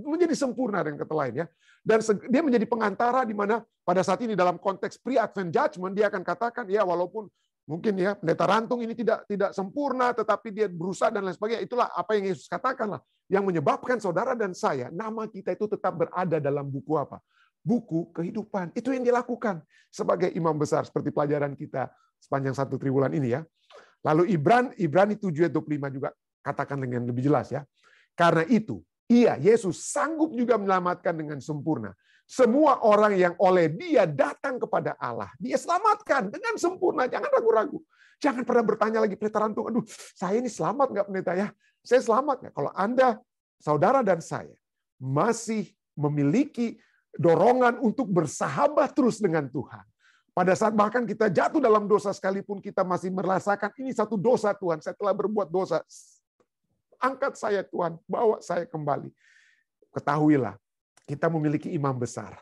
Menjadi sempurna dengan kata lain. Ya. Dan dia menjadi pengantara di mana pada saat ini dalam konteks pre-advent judgment, dia akan katakan, ya walaupun mungkin ya pendeta Rantung ini tidak sempurna, tetapi dia berusaha dan lain sebagainya. Itulah apa yang Yesus katakan lah. Yang menyebabkan saudara dan saya, nama kita itu tetap berada dalam buku apa? Buku kehidupan. Itu yang dilakukan sebagai imam besar seperti pelajaran kita sepanjang 1 triwulan ini ya. Lalu Ibrani 7 ayat 25 juga katakan dengan lebih jelas ya. Karena itu, Yesus sanggup juga menyelamatkan dengan sempurna semua orang yang oleh dia datang kepada Allah. Dia selamatkan dengan sempurna, jangan ragu-ragu. Jangan pernah bertanya lagi, pendeta Rantung, aduh saya ini selamat nggak pendeta ya? Saya selamat nggak? Kalau Anda, saudara dan saya masih memiliki dorongan untuk bersahabat terus dengan Tuhan. Pada saat bahkan kita jatuh dalam dosa sekalipun kita masih merasakan ini satu dosa Tuhan, saya telah berbuat dosa. Angkat saya Tuhan, bawa saya kembali. Ketahuilah, kita memiliki imam besar.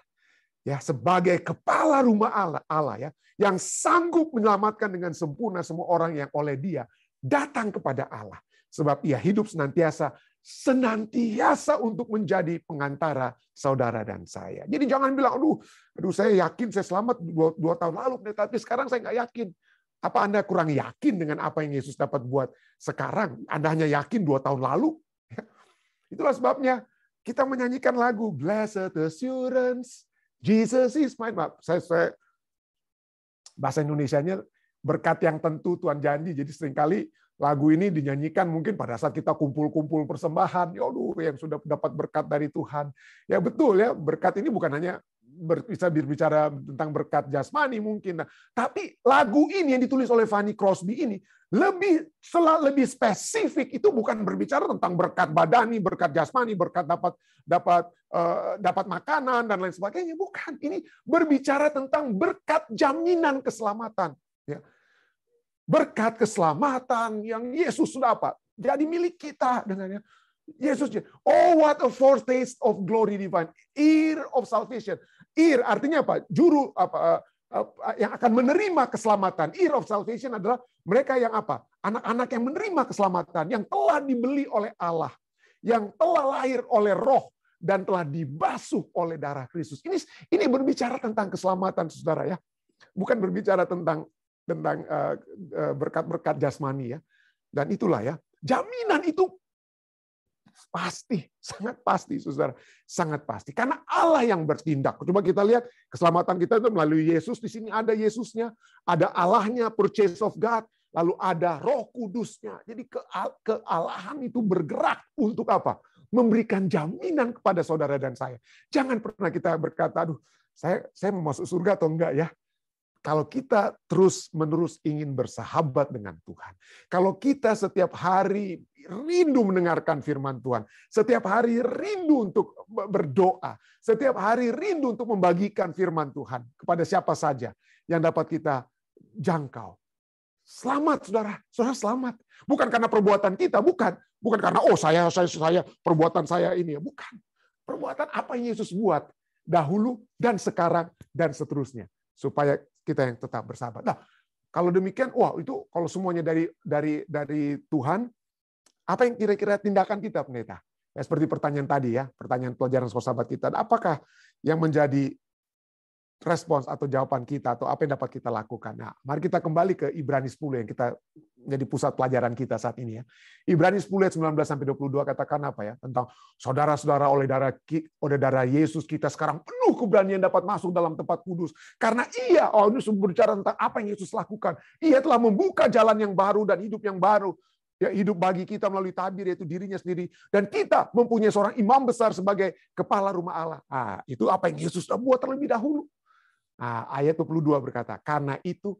Ya, sebagai kepala rumah Allah ya, yang sanggup menyelamatkan dengan sempurna semua orang yang oleh dia datang kepada Allah. Sebab ia hidup senantiasa untuk menjadi pengantara saudara dan saya. Jadi jangan bilang, aduh saya yakin saya selamat 2 tahun lalu, tapi sekarang saya nggak yakin. Apa Anda kurang yakin dengan apa yang Yesus dapat buat sekarang? Anda hanya yakin 2 tahun lalu? Itulah sebabnya kita menyanyikan lagu Blessed Assurance, Jesus is mine. Saya bahasa Indonesianya berkat yang tentu Tuhan janji. Jadi seringkali lagu ini dinyanyikan mungkin pada saat kita kumpul-kumpul persembahan. Ya yang sudah dapat berkat dari Tuhan. Ya betul ya, berkat ini bukan hanya bisa berbicara tentang berkat jasmani mungkin. Tapi lagu ini yang ditulis oleh Fanny Crosby ini lebih spesifik, itu bukan berbicara tentang berkat badani, berkat jasmani, berkat dapat makanan dan lain sebagainya. Bukan. Ini berbicara tentang berkat jaminan keselamatan. Ya. Berkat keselamatan yang Yesus sudah apa? Jadi milik kita dengannya. Yesus, oh what a foretaste of glory divine, ear of salvation. Ear artinya apa? yang akan menerima keselamatan. Year of salvation adalah mereka yang apa? Anak-anak yang menerima keselamatan, yang telah dibeli oleh Allah, yang telah lahir oleh Roh dan telah dibasuh oleh darah Kristus. Ini berbicara tentang keselamatan, saudara ya. Bukan berbicara tentang berkat-berkat jasmani ya. Dan itulah ya, jaminan itu pasti, sangat pasti, saudara, sangat pasti. Karena Allah yang bertindak. Coba kita lihat keselamatan kita itu melalui Yesus. Di sini ada Yesusnya, ada Allahnya, purchase of God, lalu ada Roh Kudusnya. Jadi kealahan itu bergerak untuk apa? Memberikan jaminan kepada saudara dan saya. Jangan pernah kita berkata, aduh, saya mau masuk surga atau enggak ya? Kalau kita terus-menerus ingin bersahabat dengan Tuhan, kalau kita setiap hari rindu mendengarkan firman Tuhan, setiap hari rindu untuk berdoa, setiap hari rindu untuk membagikan firman Tuhan kepada siapa saja yang dapat kita jangkau. Selamat, saudara. Saudara selamat. Bukan karena perbuatan kita, bukan karena saya perbuatan saya ini, bukan. Perbuatan apa yang Yesus buat dahulu dan sekarang dan seterusnya, supaya kita yang tetap bersahabat. Nah, kalau demikian, itu kalau semuanya dari Tuhan, apa yang kira-kira tindakan kita, pendeta? Ya, seperti pertanyaan tadi ya, pertanyaan pelajaran sahabat kita. Apakah yang menjadi respons atau jawaban kita, atau apa yang dapat kita lakukan? Nah, mari kita kembali ke Ibrani 10 yang kita menjadi pusat pelajaran kita saat ini ya. Ibrani 10 ayat 19-22 katakan apa ya? Tentang saudara-saudara, oleh darah Yesus kita sekarang penuh keberanian dapat masuk dalam tempat kudus. Karena ini berbicara tentang apa yang Yesus lakukan. Ia telah membuka jalan yang baru dan hidup yang baru. Ya, hidup bagi kita melalui tabir, yaitu dirinya sendiri. Dan kita mempunyai seorang imam besar sebagai kepala rumah Allah. Itu apa yang Yesus sudah buat terlebih dahulu. Ayat 22 berkata, karena itu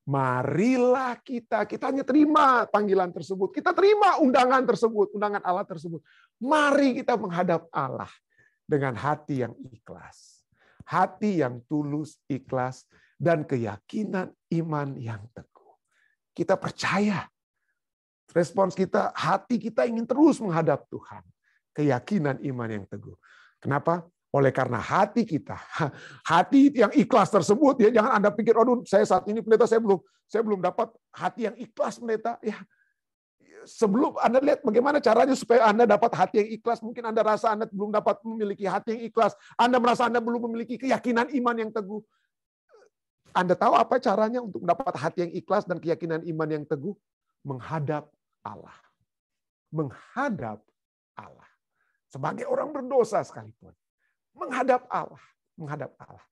marilah kita hanya terima panggilan tersebut. Kita terima undangan tersebut, undangan Allah tersebut. Mari kita menghadap Allah dengan hati yang ikhlas. Hati yang tulus, ikhlas, dan keyakinan iman yang teguh. Kita percaya. Respons kita, hati kita ingin terus menghadap Tuhan. Keyakinan iman yang teguh. Kenapa? Oleh karena hati kita, hati yang ikhlas tersebut, ya jangan Anda pikir, aduh saya saat ini pendeta saya belum dapat hati yang ikhlas pendeta. Ya, sebelum Anda lihat bagaimana caranya supaya Anda dapat hati yang ikhlas, mungkin Anda rasa Anda belum dapat memiliki hati yang ikhlas, Anda merasa Anda belum memiliki keyakinan iman yang teguh. Anda tahu apa caranya untuk mendapat hati yang ikhlas dan keyakinan iman yang teguh? Menghadap Allah. Menghadap Allah. Sebagai orang berdosa sekalipun. Menghadap Allah. Menghadap Allah.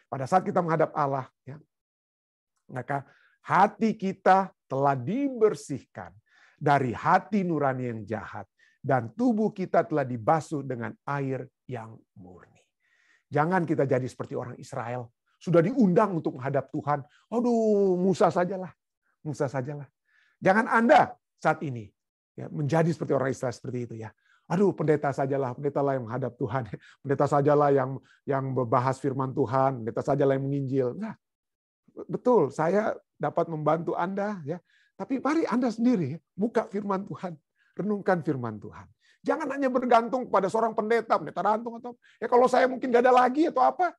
Pada saat kita menghadap Allah, ya, maka hati kita telah dibersihkan dari hati nurani yang jahat. Dan tubuh kita telah dibasuh dengan air yang murni. Jangan kita jadi seperti orang Israel. Sudah diundang untuk menghadap Tuhan. Aduh, Musa sajalah. Musa sajalah. Jangan Anda saat ini ya, menjadi seperti orang Israel seperti itu ya. Aduh, pendeta sajalah yang menghadap Tuhan. Pendeta sajalah yang membahas firman Tuhan. Pendeta sajalah yang menginjil. Nah, betul, saya dapat membantu Anda ya. Tapi mari Anda sendiri buka firman Tuhan, renungkan firman Tuhan. Jangan hanya bergantung pada seorang pendeta rantung atau ya kalau saya mungkin gak ada lagi atau apa.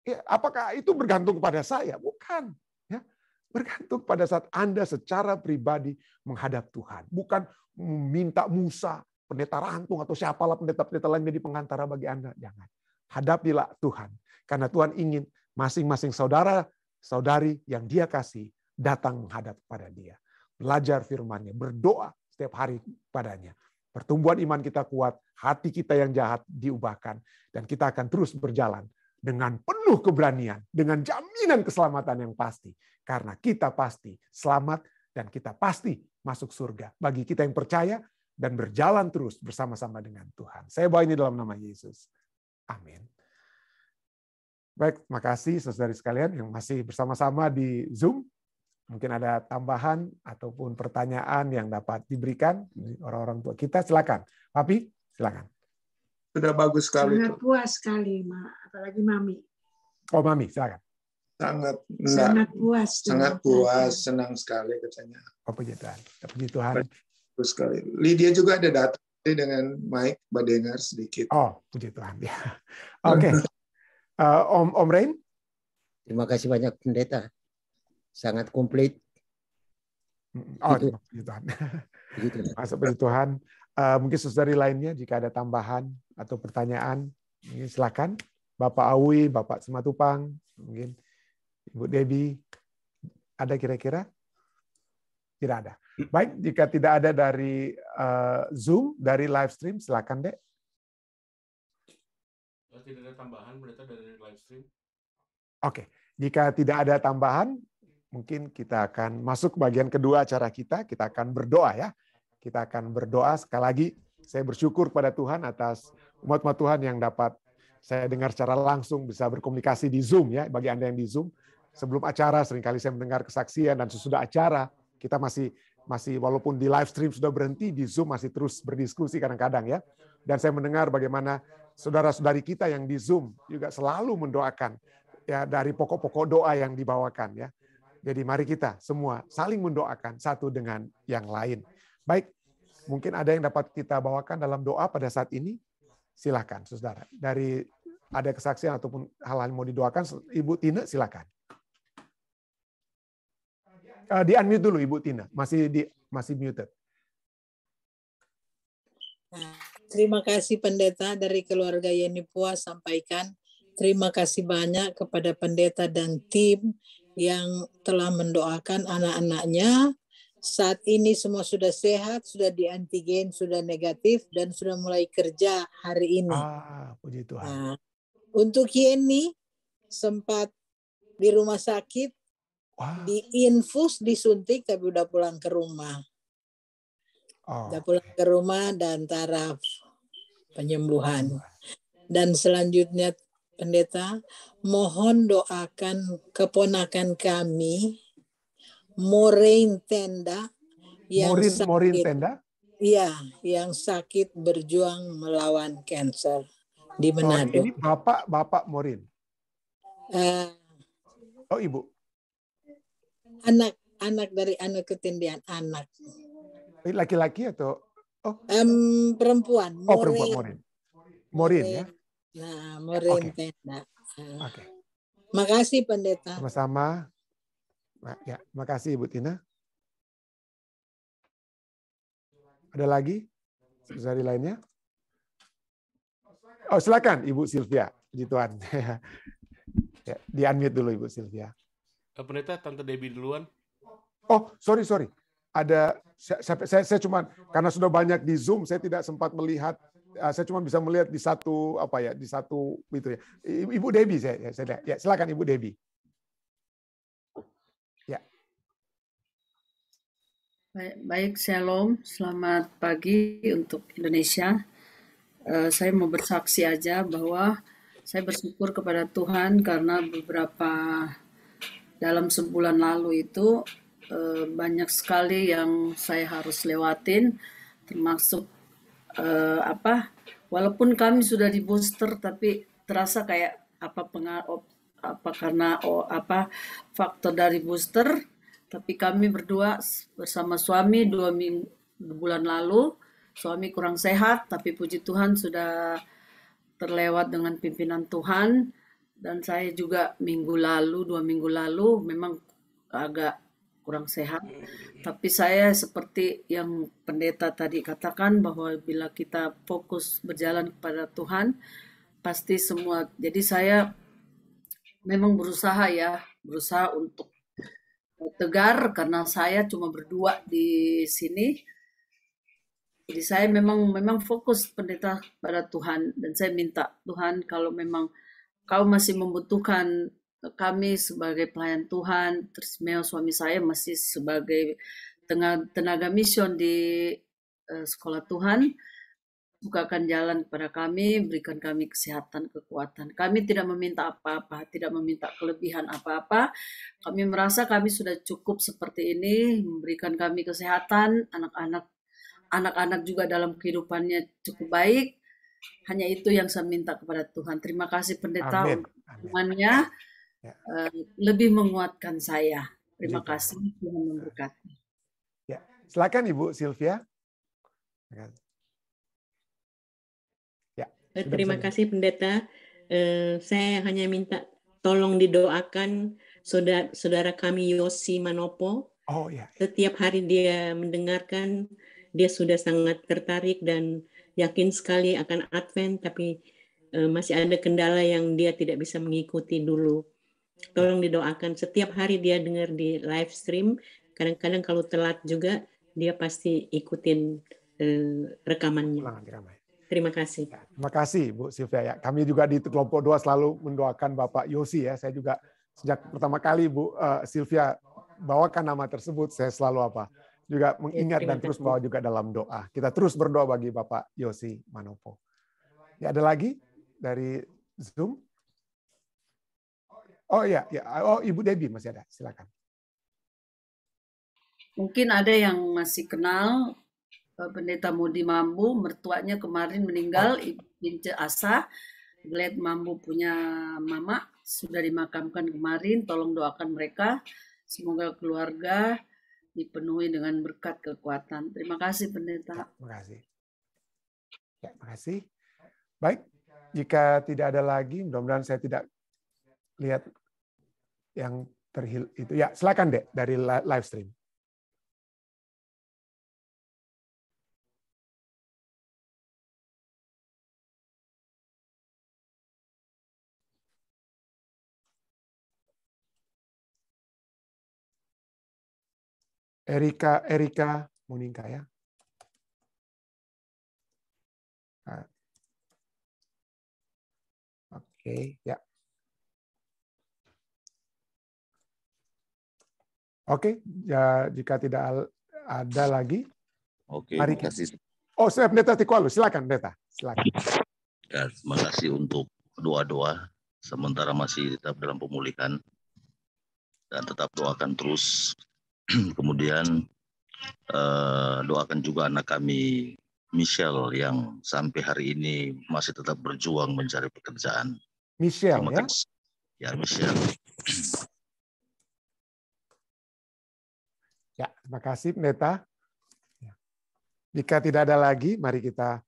Ya, apakah itu bergantung kepada saya? Bukan. Ya. Bergantung pada saat Anda secara pribadi menghadap Tuhan. Bukan meminta Musa, pendeta rantung atau siapalah pendeta-pendeta lain menjadi pengantara bagi Anda. Jangan. Hadapilah Tuhan. Karena Tuhan ingin masing-masing saudara-saudari yang Dia kasih datang menghadap kepada Dia. Belajar firman-Nya, berdoa setiap hari padanya. Pertumbuhan iman kita kuat, hati kita yang jahat diubahkan, dan kita akan terus berjalan dengan penuh keberanian, dengan jaminan keselamatan yang pasti. Karena kita pasti selamat dan kita pasti masuk surga. Bagi kita yang percaya dan berjalan terus bersama-sama dengan Tuhan. Saya bawa ini dalam nama Yesus. Amin. Baik, terima kasih saudari sekalian yang masih bersama-sama di Zoom. Mungkin ada tambahan ataupun pertanyaan yang dapat diberikan orang-orang tua kita. Silakan. Papi, silakan. Sudah bagus sekali. Sangat puas sekali, apalagi Mami. Oh, Mami, silakan. Sangat puas. Sangat puas, senang sekali katanya. Oh, puji Tuhan. Puji Tuhan. Bagus sekali. Lydia juga ada datang dengan Mike Badengar sedikit. Oh, puji Tuhan. Ya. Oke. Om Rain? Terima kasih banyak pendeta. Sangat komplit. Oh, Gitu. puji Tuhan. Begitu. Masuk puji Tuhan. Mungkin saudari lainnya jika ada tambahan atau pertanyaan, silakan. Bapak Awi, Bapak Simatupang, mungkin Ibu Debbie, ada kira-kira? Tidak ada. Baik, jika tidak ada dari Zoom, dari live stream, silakan Dek. Tidak ada tambahan berita dari live stream. Oke, jika tidak ada tambahan, mungkin kita akan masuk ke bagian kedua acara kita. Kita akan berdoa ya. Kita akan berdoa sekali lagi. Saya bersyukur kepada Tuhan atas umat-umat Tuhan yang dapat saya dengar secara langsung bisa berkomunikasi di Zoom ya. Bagi Anda yang di Zoom, sebelum acara seringkali saya mendengar kesaksian dan sesudah acara kita masih walaupun di live stream sudah berhenti, di Zoom masih terus berdiskusi kadang-kadang ya. Dan saya mendengar bagaimana saudara-saudari kita yang di Zoom juga selalu mendoakan ya dari pokok-pokok doa yang dibawakan ya. Jadi mari kita semua saling mendoakan satu dengan yang lain. Baik, mungkin ada yang dapat kita bawakan dalam doa pada saat ini. Silakan, saudara. Dari ada kesaksian ataupun hal-hal yang mau didoakan, Ibu Tina silakan. Di unmute dulu Ibu Tina, masih muted. Terima kasih pendeta dari keluarga Yeni Puas sampaikan. Terima kasih banyak kepada pendeta dan tim yang telah mendoakan anak-anaknya. Saat ini semua sudah sehat, sudah diantigen, sudah negatif, dan sudah mulai kerja hari ini. Puji Tuhan. Nah, untuk Yeni sempat di rumah sakit, diinfus, disuntik, tapi udah pulang ke rumah. Udah pulang ke rumah dan taraf penyembuhan. Dan selanjutnya pendeta, mohon doakan keponakan kami, Morain Tenda, yang Morain Tenda? Iya, yang sakit berjuang melawan kanker di Manado. Ini Bapak Morin. Ibu. Anak dari anak ketindian anak. Laki-laki atau perempuan? Perempuan Morin ya. Nah, Morain Tenda. Oke. Makasih pendeta. Sama-sama. Ya, makasih Ibu Tina. Ada lagi? Saudari lainnya? Silakan Ibu Sylvia. Puji Tuhan. Ya, di-unmute dulu Ibu Sylvia. Pendeta, Tante Debbie duluan. Sorry. Ada saya cuma karena sudah banyak di Zoom, saya tidak sempat melihat. Saya cuma bisa melihat di satu itu ya. Ibu Debbie saya ya, silakan Ibu Debbie. Ya. Baik, shalom, selamat pagi untuk Indonesia. Saya mau bersaksi aja bahwa saya bersyukur kepada Tuhan karena dalam sebulan lalu itu banyak sekali yang saya harus lewatin, termasuk walaupun kami sudah di booster tapi terasa kayak karena faktor dari booster, tapi kami berdua bersama suami 2 bulan lalu, suami kurang sehat tapi puji Tuhan sudah terlewat dengan pimpinan Tuhan, dan saya juga 2 minggu lalu memang agak kurang sehat. Tapi saya seperti yang pendeta tadi katakan bahwa bila kita fokus berjalan kepada Tuhan, pasti semua. Jadi saya memang berusaha untuk tegar karena saya cuma berdua di sini. Jadi saya memang fokus pendeta pada Tuhan, dan saya minta Tuhan kalau memang Kau masih membutuhkan kami sebagai pelayan Tuhan, terus suami saya masih sebagai tenaga mission di sekolah Tuhan, bukakan jalan kepada kami, berikan kami kesehatan, kekuatan. Kami tidak meminta apa-apa, tidak meminta kelebihan apa-apa. Kami merasa kami sudah cukup seperti ini, memberikan kami kesehatan, anak-anak juga dalam kehidupannya cukup baik. Hanya itu yang saya minta kepada Tuhan. Terima kasih pendeta untuk dukungannya, lebih menguatkan saya. Terima kasih, Tuhan memberkati. Ya, silakan Ibu Sylvia. Ya, terima kasih pendeta. Saya hanya minta tolong didoakan saudara kami Yosi Manopo. Oh ya. Setiap hari dia mendengarkan, dia sudah sangat tertarik dan yakin sekali akan Advent, tapi masih ada kendala yang dia tidak bisa mengikuti dulu. Tolong didoakan. Setiap hari dia dengar di live stream. Kadang-kadang kalau telat juga, dia pasti ikutin rekamannya. Terima kasih. Terima kasih Bu Sylvia. Ya, kami juga di kelompok 2 selalu mendoakan Bapak Yosi ya. Saya juga sejak pertama kali Bu Sylvia bawakan nama tersebut, saya selalu juga mengingat dan terus bawa juga dalam doa. Kita terus berdoa bagi Bapak Yosi Manopo. Ya, ada lagi dari Zoom? Oh iya, ya. Oh Ibu Debbie masih ada. Silakan. Mungkin ada yang masih kenal Pendeta Mudi Mambu, mertuanya kemarin meninggal, Ince Asa. Glad Mambu punya mama, sudah dimakamkan kemarin. Tolong doakan mereka. Semoga keluarga dipenuhi dengan berkat kekuatan. Terima kasih Pendeta. Terima kasih. Ya, terima kasih. Baik, jika tidak ada lagi, mudah-mudahan saya tidak lihat yang itu. Ya, silakan Dek dari live stream. Erika Monika ya. Oke, ya. Oke, ya, jika tidak ada lagi. Oke, mari terima kasih. Oh, saya Pendeta Tikualu, silakan Pendeta, silakan. Ya, terima kasih untuk doa-doa sementara masih tetap dalam pemulihan dan tetap doakan terus. Kemudian doakan juga anak kami Michelle yang sampai hari ini masih tetap berjuang mencari pekerjaan. Michelle ya? Ya, Michelle. Ya, terima kasih Pendeta. Jika tidak ada lagi, mari kita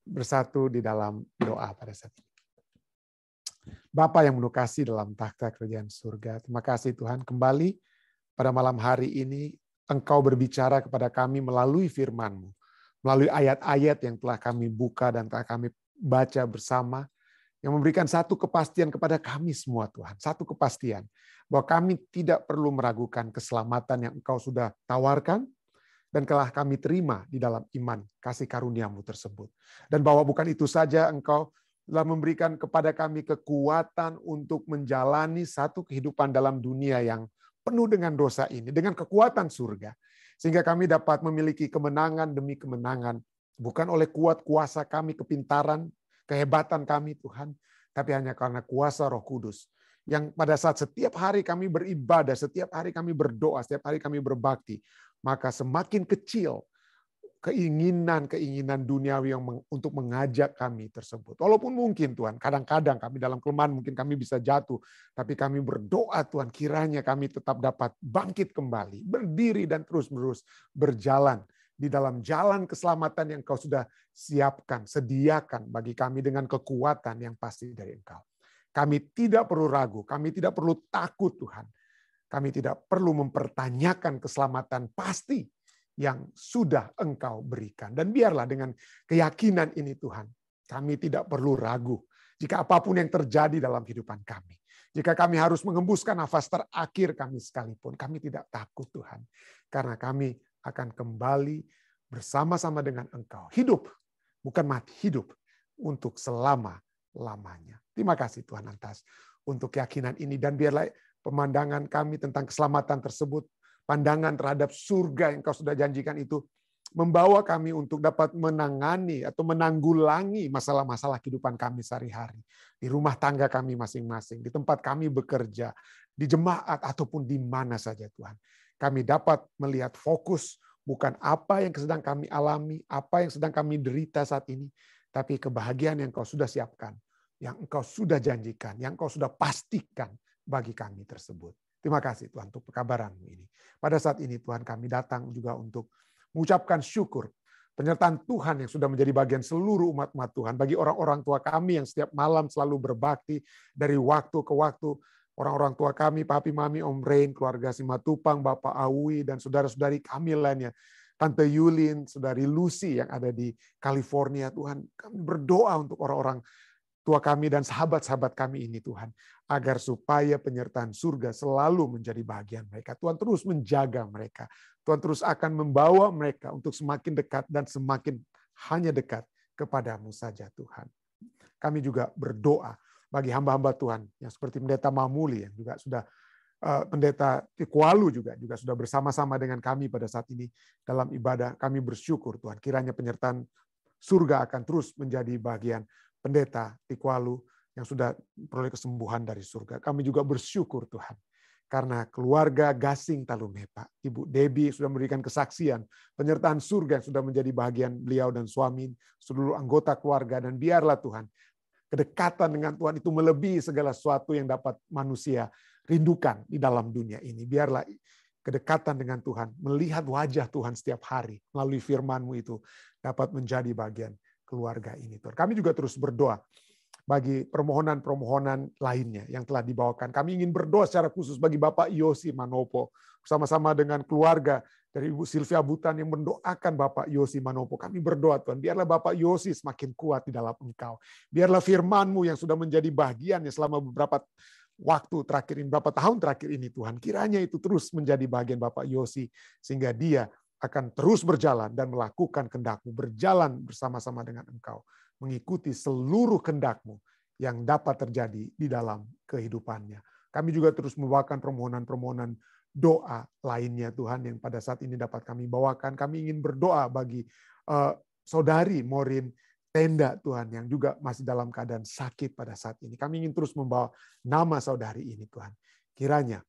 bersatu di dalam doa pada saat ini. Bapa yang penuh kasih dalam takhta kerajaan surga, terima kasih Tuhan kembali pada malam hari ini Engkau berbicara kepada kami melalui firman-Mu, melalui ayat-ayat yang telah kami buka dan telah kami baca bersama, yang memberikan satu kepastian kepada kami semua Tuhan, satu kepastian bahwa kami tidak perlu meragukan keselamatan yang Engkau sudah tawarkan dan telah kami terima di dalam iman kasih karunia-Mu tersebut. Dan bahwa bukan itu saja, Engkau telah memberikan kepada kami kekuatan untuk menjalani satu kehidupan dalam dunia yang penuh dengan dosa ini, dengan kekuatan surga. Sehingga kami dapat memiliki kemenangan demi kemenangan. Bukan oleh kuat kuasa kami, kepintaran, kehebatan kami Tuhan. Tapi hanya karena kuasa Roh Kudus. Yang pada saat setiap hari kami beribadah, setiap hari kami berdoa, setiap hari kami berbakti. Maka semakin kecil keinginan duniawi yang untuk mengajak kami tersebut. Walaupun mungkin Tuhan, kadang-kadang kami dalam kelemahan mungkin kami bisa jatuh, tapi kami berdoa Tuhan kiranya kami tetap dapat bangkit kembali, berdiri dan terus-menerus berjalan di dalam jalan keselamatan yang Kau sudah siapkan, sediakan bagi kami dengan kekuatan yang pasti dari Engkau. Kami tidak perlu ragu, kami tidak perlu takut Tuhan. Kami tidak perlu mempertanyakan keselamatan pasti yang sudah Engkau berikan. Dan biarlah dengan keyakinan ini Tuhan, kami tidak perlu ragu jika apapun yang terjadi dalam kehidupan kami. Jika kami harus mengembuskan nafas terakhir kami sekalipun, kami tidak takut Tuhan. Karena kami akan kembali bersama-sama dengan Engkau. Hidup, bukan mati, hidup untuk selama-lamanya. Terima kasih Tuhan atas untuk keyakinan ini. Dan biarlah pemandangan kami tentang keselamatan tersebut, pandangan terhadap surga yang Kau sudah janjikan itu membawa kami untuk dapat menangani atau menanggulangi masalah-masalah kehidupan kami sehari-hari. Di rumah tangga kami masing-masing, di tempat kami bekerja, di jemaat ataupun di mana saja Tuhan. Kami dapat melihat fokus bukan apa yang sedang kami alami, apa yang sedang kami derita saat ini, tapi kebahagiaan yang Kau sudah siapkan, yang Engkau sudah janjikan, yang Kau sudah pastikan bagi kami tersebut. Terima kasih Tuhan untuk pekabaran-Mu ini. Pada saat ini Tuhan kami datang juga untuk mengucapkan syukur penyertaan Tuhan yang sudah menjadi bagian seluruh umat-umat Tuhan. Bagi orang-orang tua kami yang setiap malam selalu berbakti dari waktu ke waktu. Orang-orang tua kami, Papi, Mami, Om Rain, keluarga Simatupang, Bapak Awi, dan saudara-saudari kami lainnya. Tante Yulin, saudari Lucy yang ada di California, Tuhan. Kami berdoa untuk orang-orang tua kami dan sahabat-sahabat kami ini, Tuhan. Agar supaya penyertaan surga selalu menjadi bagian mereka. Tuhan terus menjaga mereka. Tuhan terus akan membawa mereka untuk semakin dekat dan semakin hanya dekat kepadamu saja, Tuhan. Kami juga berdoa bagi hamba-hamba Tuhan yang seperti Pendeta Mamuli yang juga sudah Pendeta Tikualu juga sudah bersama-sama dengan kami pada saat ini dalam ibadah. Kami bersyukur Tuhan, kiranya penyertaan surga akan terus menjadi bagian Pendeta Tikualu yang sudah peroleh kesembuhan dari surga. Kami juga bersyukur Tuhan karena keluarga Gasing Talumepa, Ibu Debbie sudah memberikan kesaksian penyertaan surga yang sudah menjadi bagian beliau dan suami, seluruh anggota keluarga, dan biarlah Tuhan kedekatan dengan Tuhan itu melebihi segala sesuatu yang dapat manusia rindukan di dalam dunia ini. Biarlah kedekatan dengan Tuhan, melihat wajah Tuhan setiap hari melalui firman-Mu itu dapat menjadi bagian keluarga ini. Tuhan. Kami juga terus berdoa bagi permohonan-permohonan lainnya yang telah dibawakan. Kami ingin berdoa secara khusus bagi Bapak Yosi Manopo, bersama-sama dengan keluarga dari Ibu Sylvia Butan yang mendoakan Bapak Yosi Manopo. Kami berdoa Tuhan, biarlah Bapak Yosi semakin kuat di dalam Engkau. Biarlah firman-Mu yang sudah menjadi bagiannya selama beberapa waktu terakhir ini, beberapa tahun terakhir ini Tuhan, kiranya itu terus menjadi bagian Bapak Yosi, sehingga dia akan terus berjalan dan melakukan kehendak-Mu, berjalan bersama-sama dengan Engkau, mengikuti seluruh kehendak-Mu yang dapat terjadi di dalam kehidupannya. Kami juga terus membawakan permohonan-permohonan doa lainnya Tuhan yang pada saat ini dapat kami bawakan. Kami ingin berdoa bagi saudari Morin Tenda Tuhan yang juga masih dalam keadaan sakit pada saat ini. Kami ingin terus membawa nama saudari ini Tuhan. Kiranya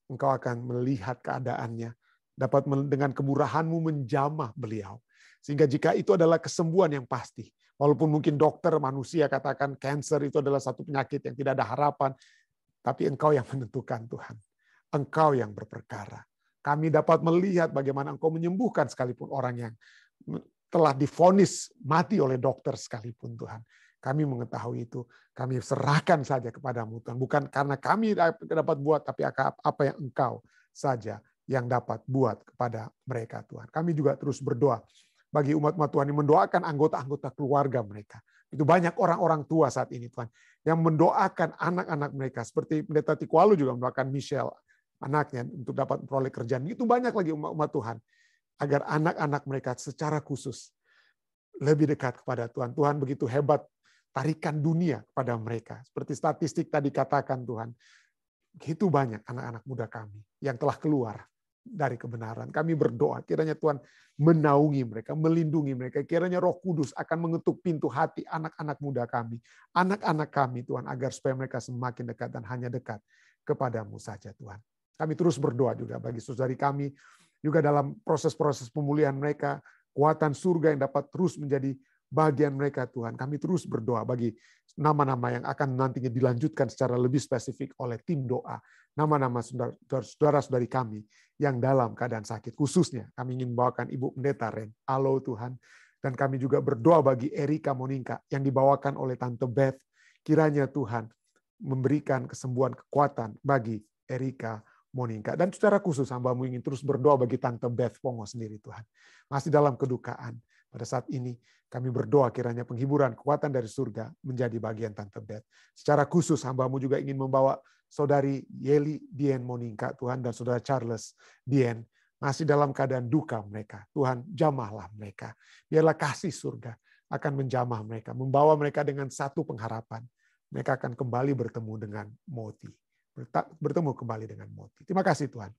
Engkau akan melihat keadaannya, dapat dengan kemurahan-Mu menjamah beliau. Sehingga jika itu adalah kesembuhan yang pasti, walaupun mungkin dokter manusia katakan kanker itu adalah satu penyakit yang tidak ada harapan, tapi Engkau yang menentukan Tuhan. Engkau yang berperkara. Kami dapat melihat bagaimana Engkau menyembuhkan sekalipun orang yang telah divonis mati oleh dokter sekalipun Tuhan. Kami mengetahui itu. Kami serahkan saja kepadamu Tuhan. Bukan karena kami dapat buat, tapi apa yang Engkau saja yang dapat buat kepada mereka Tuhan. Kami juga terus berdoa bagi umat-umat Tuhan yang mendoakan anggota-anggota keluarga mereka. Itu banyak orang-orang tua saat ini Tuhan yang mendoakan anak-anak mereka. Seperti Pendeta Tikualu juga mendoakan Michelle, anaknya untuk dapat memperoleh kerjaan. Itu banyak lagi umat Tuhan. Agar anak-anak mereka secara khusus lebih dekat kepada Tuhan. Tuhan begitu hebat tarikan dunia kepada mereka. Seperti statistik tadi katakan Tuhan. Begitu banyak anak-anak muda kami yang telah keluar dari kebenaran. Kami berdoa kiranya Tuhan menaungi mereka, melindungi mereka. Kiranya Roh Kudus akan mengetuk pintu hati anak-anak muda kami. Anak-anak kami Tuhan agar supaya mereka semakin dekat dan hanya dekat kepadamu saja Tuhan. Kami terus berdoa juga bagi saudari kami, juga dalam proses-proses pemulihan mereka, kekuatan surga yang dapat terus menjadi bagian mereka Tuhan. Kami terus berdoa bagi nama-nama yang akan nantinya dilanjutkan secara lebih spesifik oleh tim doa. Nama-nama saudara-saudari kami yang dalam keadaan sakit. Khususnya kami ingin membawakan Ibu Pendeta Ren. Halo Tuhan. Dan kami juga berdoa bagi Erika Monika yang dibawakan oleh Tante Beth. Kiranya Tuhan memberikan kesembuhan kekuatan bagi Erika Monika. Dan secara khusus hamba-Mu ingin terus berdoa bagi Tante Beth Pongo sendiri Tuhan. Masih dalam kedukaan. Pada saat ini kami berdoa kiranya penghiburan kekuatan dari surga menjadi bagian Tante Beth. Secara khusus hamba-Mu juga ingin membawa saudari Yeli Dien Monika Tuhan dan saudara Charles Dien masih dalam keadaan duka mereka. Tuhan jamahlah mereka. Biarlah kasih surga akan menjamah mereka. Membawa mereka dengan satu pengharapan. Mereka akan kembali bertemu dengan Moti. Bertemu kembali dengan Moti. Terima kasih Tuhan.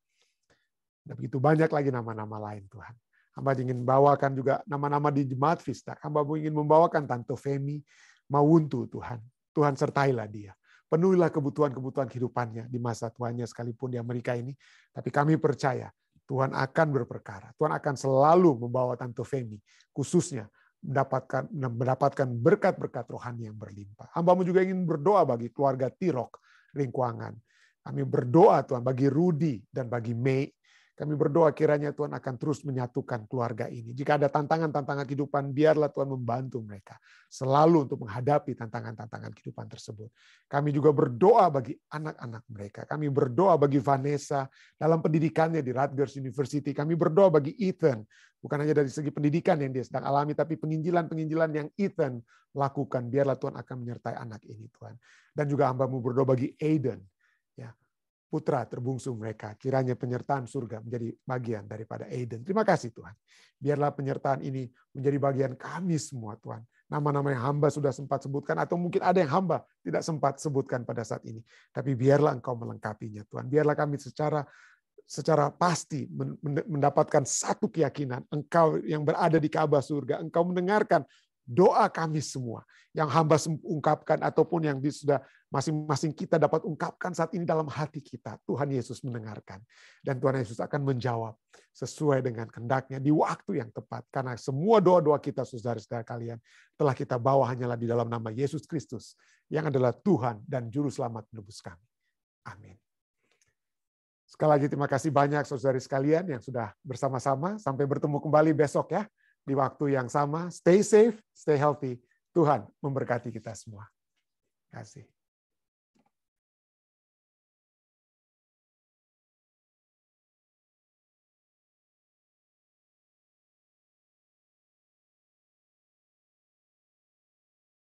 Dan begitu banyak lagi nama-nama lain Tuhan. Hamba ingin membawakan juga nama-nama di Jemaat Visdak. Hamba ingin membawakan Tante Femi Mawuntu Tuhan. Tuhan sertailah dia. Penuhilah kebutuhan-kebutuhan kehidupannya di masa tuanya sekalipun di Amerika ini. Tapi kami percaya Tuhan akan berperkara. Tuhan akan selalu membawa Tante Femi khususnya mendapatkan berkat-berkat rohani yang berlimpah. Hamba juga ingin berdoa bagi keluarga Tirok Lingkuangan. Kami berdoa Tuhan bagi Rudy dan bagi Mei. Kami berdoa kiranya Tuhan akan terus menyatukan keluarga ini. Jika ada tantangan-tantangan kehidupan, biarlah Tuhan membantu mereka selalu untuk menghadapi tantangan-tantangan kehidupan tersebut. Kami juga berdoa bagi anak-anak mereka. Kami berdoa bagi Vanessa dalam pendidikannya di Rutgers University. Kami berdoa bagi Ethan, bukan hanya dari segi pendidikan yang dia sedang alami, tapi penginjilan-penginjilan yang Ethan lakukan. Biarlah Tuhan akan menyertai anak ini, Tuhan. Dan juga hamba-Mu berdoa bagi Aiden, ya, putra terbungsu mereka. Kiranya penyertaan surga menjadi bagian daripada Aiden. Terima kasih Tuhan. Biarlah penyertaan ini menjadi bagian kami semua Tuhan. Nama-nama yang hamba sudah sempat sebutkan, atau mungkin ada yang hamba tidak sempat sebutkan pada saat ini. Tapi biarlah Engkau melengkapinya Tuhan. Biarlah kami secara pasti mendapatkan satu keyakinan. Engkau yang berada di Ka'bah surga, Engkau mendengarkan doa kami semua yang hamba ungkapkan ataupun yang sudah masing-masing kita dapat ungkapkan saat ini dalam hati kita. Tuhan Yesus mendengarkan dan Tuhan Yesus akan menjawab sesuai dengan kehendak-Nya di waktu yang tepat, karena semua doa-doa kita saudara-saudara kalian telah kita bawa hanyalah di dalam nama Yesus Kristus yang adalah Tuhan dan juru selamat menebus kami. Amin. Sekali lagi terima kasih banyak saudari sekalian yang sudah bersama-sama. Sampai bertemu kembali besok ya. Di waktu yang sama, stay safe, stay healthy. Tuhan memberkati kita semua. Terima kasih.